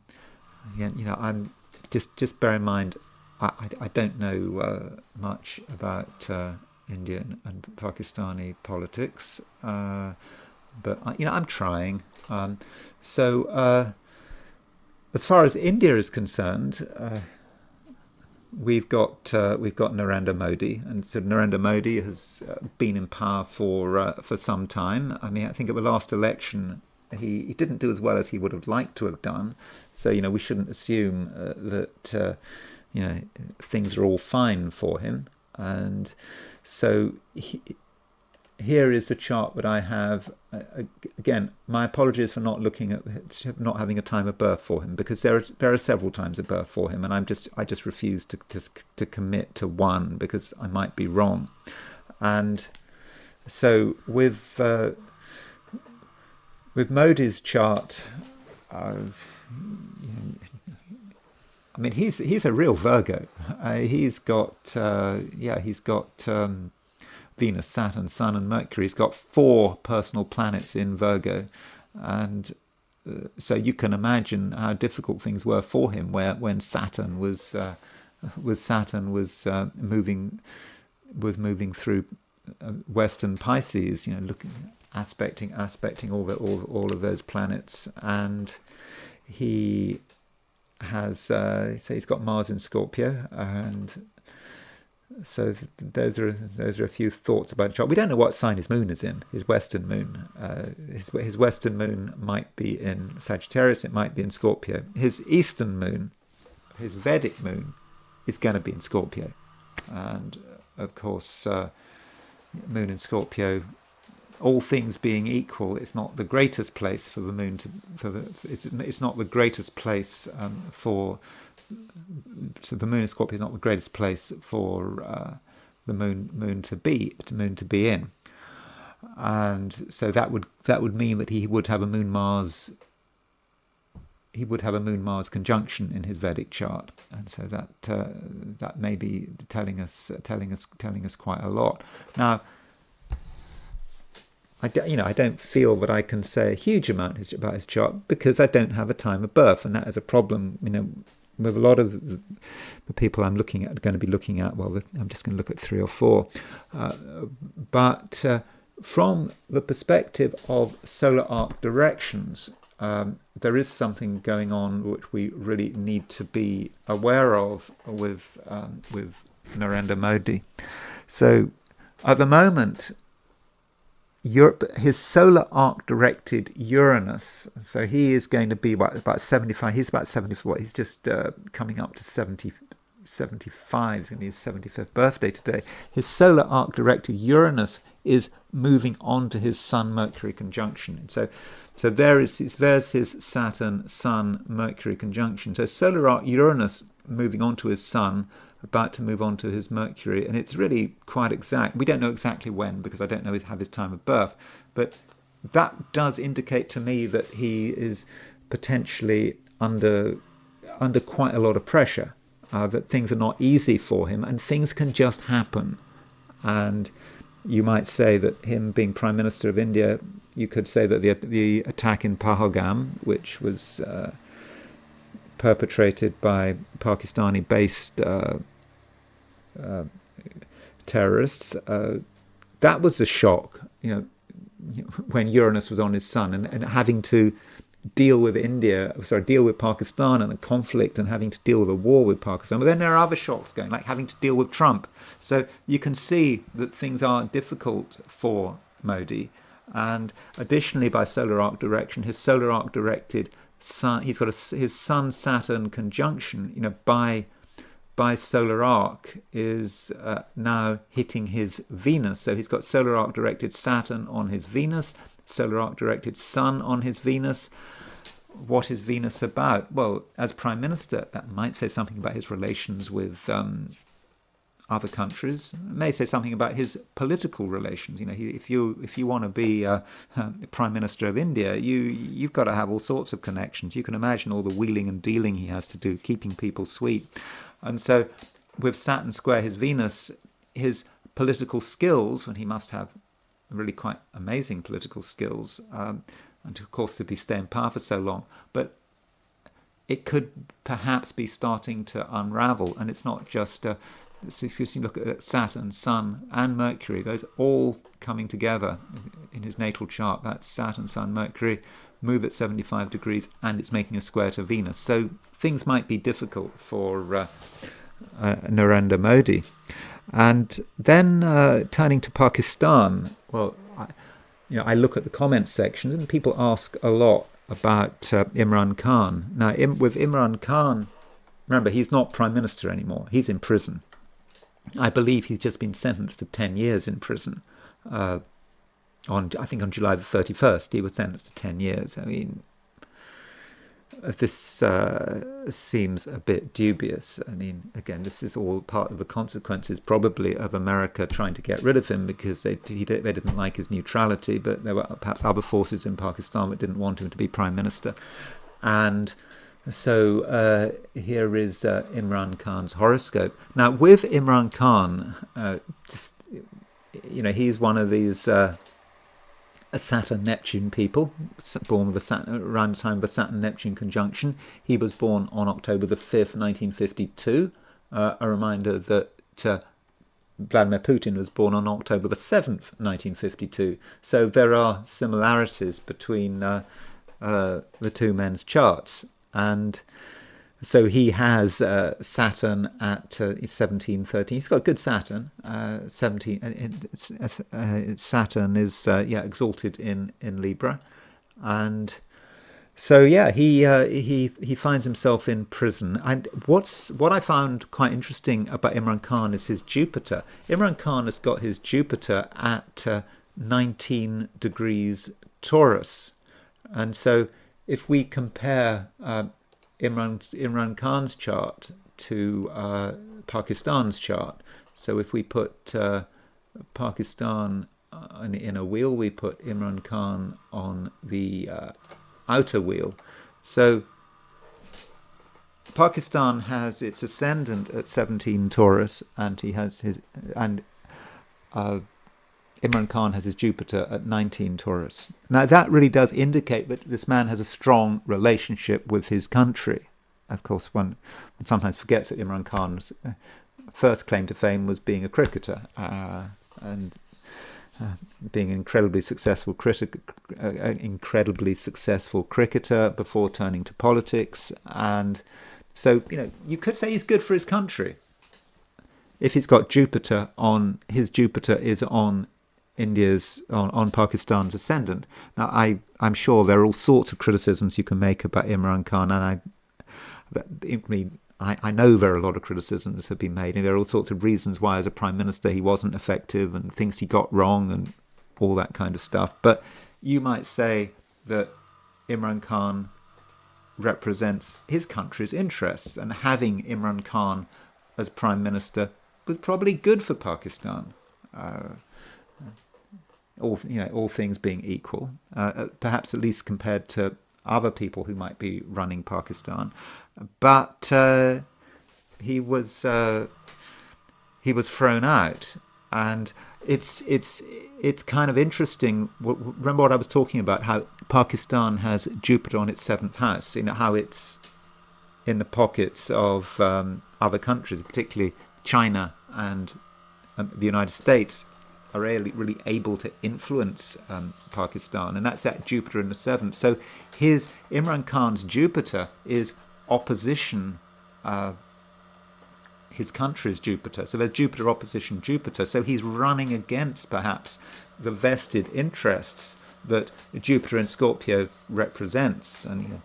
I'm just bear in mind, I don't know much about Indian and Pakistani politics, but I'm trying. So as far as India is concerned, we've got Narendra Modi, and so Narendra Modi has been in power for some time. I mean, I think at the last election he didn't do as well as he would have liked to have done. So we shouldn't assume that things are all fine for him. And so here is the chart that I have. Again, my apologies for not having a time of birth for him, because there are several times of birth for him, and I just refuse to commit to one because I might be wrong. And so with Modi's chart, I mean he's a real Virgo. He's got Venus, Saturn, Sun and Mercury. He's got 4 personal planets in Virgo, and so you can imagine how difficult things were for him when Saturn was moving through Western Pisces, aspecting all of those planets, and he has so he's got Mars in Scorpio, and so those are a few thoughts about the chart. We don't know what sign his moon is in, his Western moon. His Western moon might be in Sagittarius, it might be in Scorpio. His Eastern moon, his Vedic moon, is going to be in Scorpio. And of course, moon in Scorpio, all things being equal, it's not the greatest place for the moon it's not the greatest place so the moon in Scorpio is not the greatest place for the moon to be in, and so that would mean that he would have a moon Mars conjunction in his Vedic chart, and so that may be telling us quite a lot. Now, I don't feel that I can say a huge amount about his chart because I don't have a time of birth, and that is a problem. With a lot of the people I'm going to be looking at, well, I'm just going to look at 3 or 4. But from the perspective of solar arc directions, there is something going on which we really need to be aware of with Narendra Modi. So at the moment, his solar arc directed Uranus, so he is going to be about 75. He's about 74. He's just coming up to 75. It's going to be his 75th birthday today. His solar arc directed Uranus is moving on to his Sun Mercury conjunction, and so there's his Saturn Sun Mercury conjunction. So solar arc Uranus moving on to his Sun, about to move on to his Mercury, and it's really quite exact. We don't know exactly when because I don't have his time of birth, but that does indicate to me that he is potentially under quite a lot of pressure, that things are not easy for him, and things can just happen. And you might say that him being Prime Minister of India, you could say that the attack in Pahalgam, which was perpetrated by Pakistani-based terrorists. That was a shock, when Uranus was on his sun, and having to deal with deal with Pakistan and a conflict, and having to deal with a war with Pakistan. But then there are other shocks going, like having to deal with Trump. So you can see that things are difficult for Modi. And additionally, by solar arc direction, his solar arc directed sun, he's got his Sun Saturn conjunction, by solar arc is now hitting his Venus. So he's got solar arc directed Saturn on his Venus, solar arc directed Sun on his Venus. What is Venus about? Well, as Prime Minister, that might say something about his relations with other countries. It may say something about his political relations. If you want to be Prime Minister of India, you've got to have all sorts of connections. You can imagine all the wheeling and dealing he has to do, keeping people sweet. And so with Saturn square his Venus, his political skills, when he must have really quite amazing political skills, and of course to be stay in power for so long, but it could perhaps be starting to unravel. And it's not just, if you look at Saturn, Sun and Mercury, those all coming together in his natal chart. That's Saturn, Sun, Mercury, move at 75 degrees, and it's making a square to Venus. So things might be difficult for Narendra Modi. And then turning to Pakistan, well, I look at the comments sections, and people ask a lot about Imran Khan. Now, with Imran Khan, remember, he's not Prime Minister anymore. He's in prison. I believe he's just been sentenced to 10 years in prison. I think on July the 31st, he was sentenced to 10 years. I mean, this seems a bit dubious. I mean, again, this is all part of the consequences, probably, of America trying to get rid of him, because they didn't like his neutrality, but there were perhaps other forces in Pakistan that didn't want him to be Prime Minister. And so here is Imran Khan's horoscope. Now, with Imran Khan, he's one of these Saturn-Neptune people, born with around the time of the Saturn-Neptune conjunction. He was born on October the 5th, 1952. A reminder that Vladimir Putin was born on October the 7th, 1952. So there are similarities between the two men's charts. And so he has Saturn at 1713. He's got a good Saturn. Saturn is exalted in Libra, and so he finds himself in prison. And what I found quite interesting about Imran Khan is his Jupiter. Imran Khan has got his Jupiter at 19 degrees Taurus, and so if we compare Imran Khan's chart to Pakistan's chart, so if we put Pakistan in a wheel, we put Imran Khan on the outer wheel. So Pakistan has its ascendant at 17 Taurus, and he has Imran Khan has his Jupiter at 19 Taurus. Now, that really does indicate that this man has a strong relationship with his country. Of course, one sometimes forgets that Imran Khan's first claim to fame was being a cricketer, and being an incredibly successful cricketer before turning to politics. And so, you could say he's good for his country. If he's got Jupiter on, his Jupiter is on on Pakistan's ascendant. Now, I'm sure there are all sorts of criticisms you can make about Imran Khan, and I know there are a lot of criticisms have been made, and there are all sorts of reasons why, as a prime minister, he wasn't effective, and things he got wrong, and all that kind of stuff. But you might say that Imran Khan represents his country's interests, and having Imran Khan as prime minister was probably good for Pakistan. All things being equal, perhaps at least compared to other people who might be running Pakistan. But he was thrown out, and it's kind of interesting. Remember what I was talking about? How Pakistan has Jupiter on its seventh house. How it's in the pockets of other countries, particularly China and the United States are really able to influence Pakistan, and that's at Jupiter in the seventh. So Imran Khan's Jupiter is opposition his country's Jupiter. So there's Jupiter opposition Jupiter. So he's running against perhaps the vested interests that Jupiter in Scorpio represents. And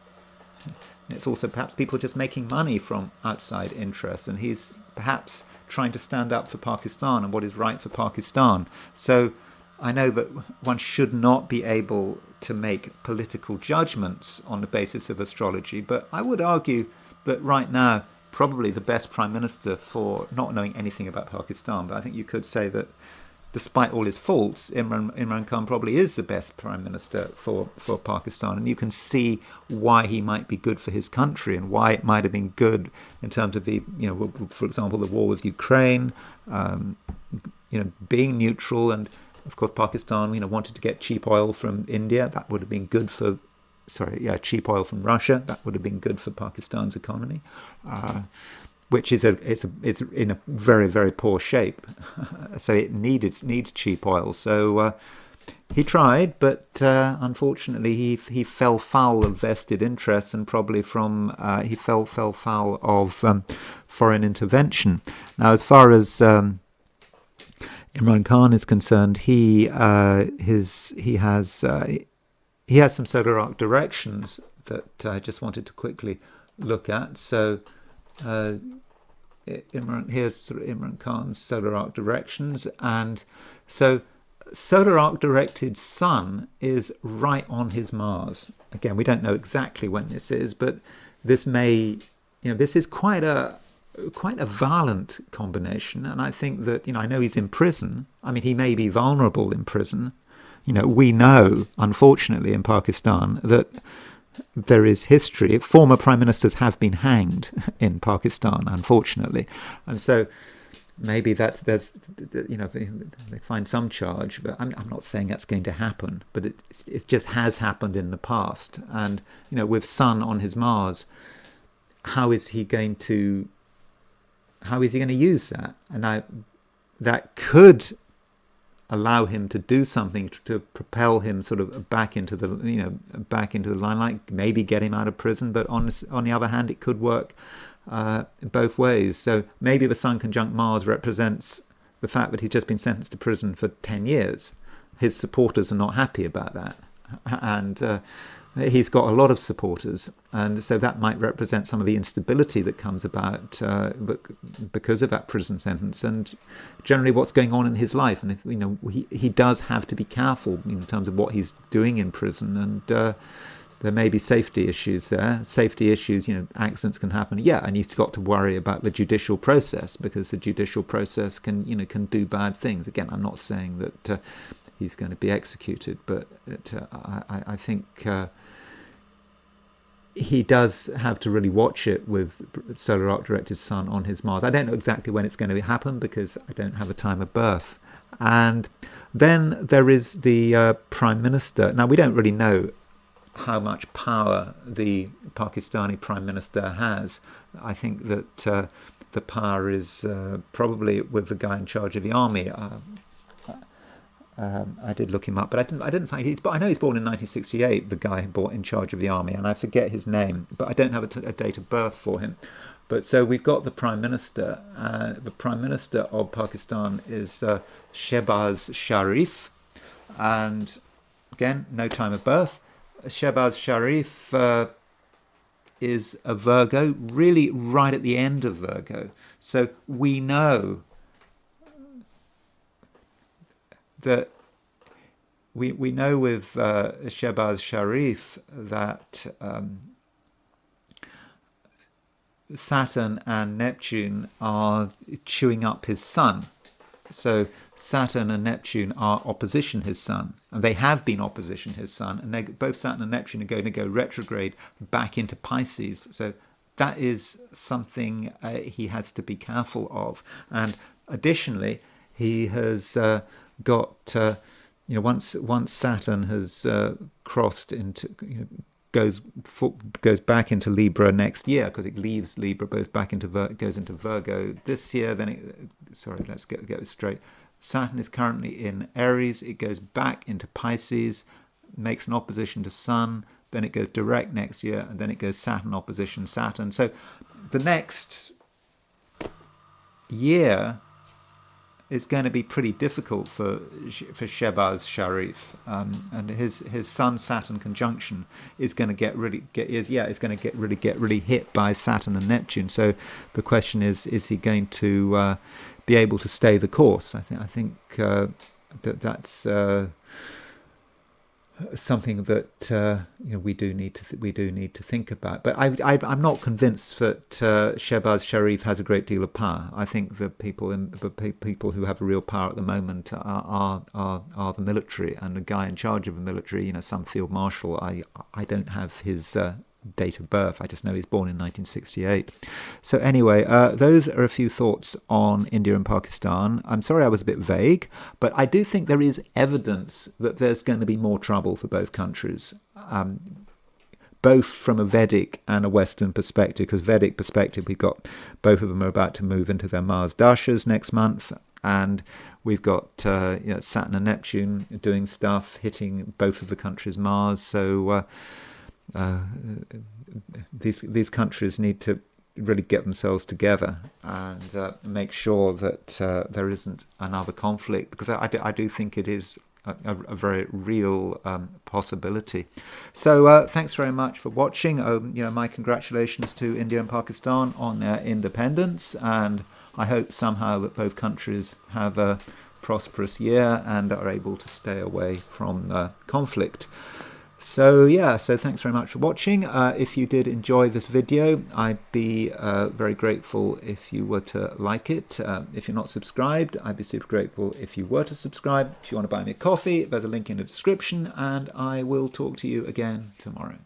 it's also perhaps people just making money from outside interests. And he's perhaps trying to stand up for Pakistan and what is right for Pakistan. So I know that one should not be able to make political judgments on the basis of astrology, but I would argue that right now, probably the best prime minister, for not knowing anything about Pakistan, but I think you could say that despite all his faults, Imran Khan probably is the best prime minister for Pakistan, and you can see why he might be good for his country and why it might have been good in terms of the, for example, the war with Ukraine, being neutral, and of course Pakistan, wanted to get cheap oil from India. That would have been good for cheap oil from Russia. That would have been good for Pakistan's economy, which is in a very, very poor shape. So it needs cheap oil. So he tried, but unfortunately he fell foul of vested interests, and probably he fell foul of foreign intervention. Now, as far as Imran Khan is concerned, he has some solar arc directions that I just wanted to quickly look at. So here's sort of Imran Khan's solar arc directions. And so solar arc directed Sun is right on his Mars. Again, we don't know exactly when this is, but this this is quite a violent combination. And I think that, I know he's in prison. I mean, he may be vulnerable in prison. We know, unfortunately, in Pakistan that there is history. Former prime ministers have been hanged in Pakistan, unfortunately, and so maybe they find some charge. But I'm not saying that's going to happen. But it just has happened in the past, and with Sun on his Mars, how is he going to use that? And that could allow him to do something to propel him sort of back into the limelight, maybe get him out of prison. But on the other hand, it could work both ways. So maybe the Sun conjunct Mars represents the fact that he's just been sentenced to prison for 10 years. His supporters are not happy about that, and he's got a lot of supporters, and so that might represent some of the instability that comes about because of that prison sentence, and generally what's going on in his life. And if he does have to be careful in terms of what he's doing in prison, and there may be safety issues there. Accidents can happen. And he's got to worry about the judicial process, because the judicial process can do bad things. Again, I'm not saying that he's going to be executed, but I think he does have to really watch it with solar arc directed Sun on his Mars. I don't know exactly when it's going to happen because I don't have a time of birth. And then there is the Prime Minister. Now, we don't really know how much power the Pakistani Prime Minister has. I think that the power is probably with the guy in charge of the army. I did look him up, but I didn't find but I know he's born in 1968. The guy in charge of the army, and I forget his name, but I don't have a date of birth for him. But so we've got the Prime Minister. The Prime Minister of Pakistan is Shehbaz Sharif, and again, no time of birth. Shehbaz Sharif is a Virgo, really right at the end of Virgo. So we know that we know with Shehbaz Sharif that Saturn and Neptune are chewing up his Sun. So Saturn and Neptune are opposition his Sun, and they have been opposition his Sun, and both Saturn and Neptune are going to go retrograde back into Pisces. So that is something he has to be careful of. And additionally, he has got once Saturn has crossed into goes back into Libra next year, because it leaves Libra, goes into Virgo this year. Then let's get it straight. Saturn is currently in Aries. It goes back into Pisces, makes an opposition to Sun. Then it goes direct next year, and then it goes Saturn opposition Saturn. So the next year is going to be pretty difficult for Shehbaz Sharif, and his Sun Saturn conjunction is going to get really hit by Saturn and Neptune. So the question is he going to be able to stay the course? I think that's something that we do need to think about. But I'm not convinced that Shehbaz Sharif has a great deal of power. I think the people who have real power at the moment are the military, and the guy in charge of the military, some field marshal. I don't have his date of birth. I just know he's born in 1968. So anyway, those are a few thoughts on India and Pakistan. I'm sorry I was a bit vague, but I do think there is evidence that there's going to be more trouble for both countries, both from a Vedic and a Western perspective. Because Vedic perspective, we've got both of them are about to move into their Mars Dasas next month, and we've got Saturn and Neptune doing stuff, hitting both of the countries' Mars. So these countries need to really get themselves together and make sure that there isn't another conflict, because I do think it is a very real possibility. So thanks very much for watching. My congratulations to India and Pakistan on their independence, and I hope somehow that both countries have a prosperous year and are able to stay away from conflict. So thanks very much for watching. If you did enjoy this video, I'd be very grateful if you were to like it. If you're not subscribed, I'd be super grateful if you were to subscribe. If you want to buy me a coffee, there's a link in the description, and I will talk to you again tomorrow.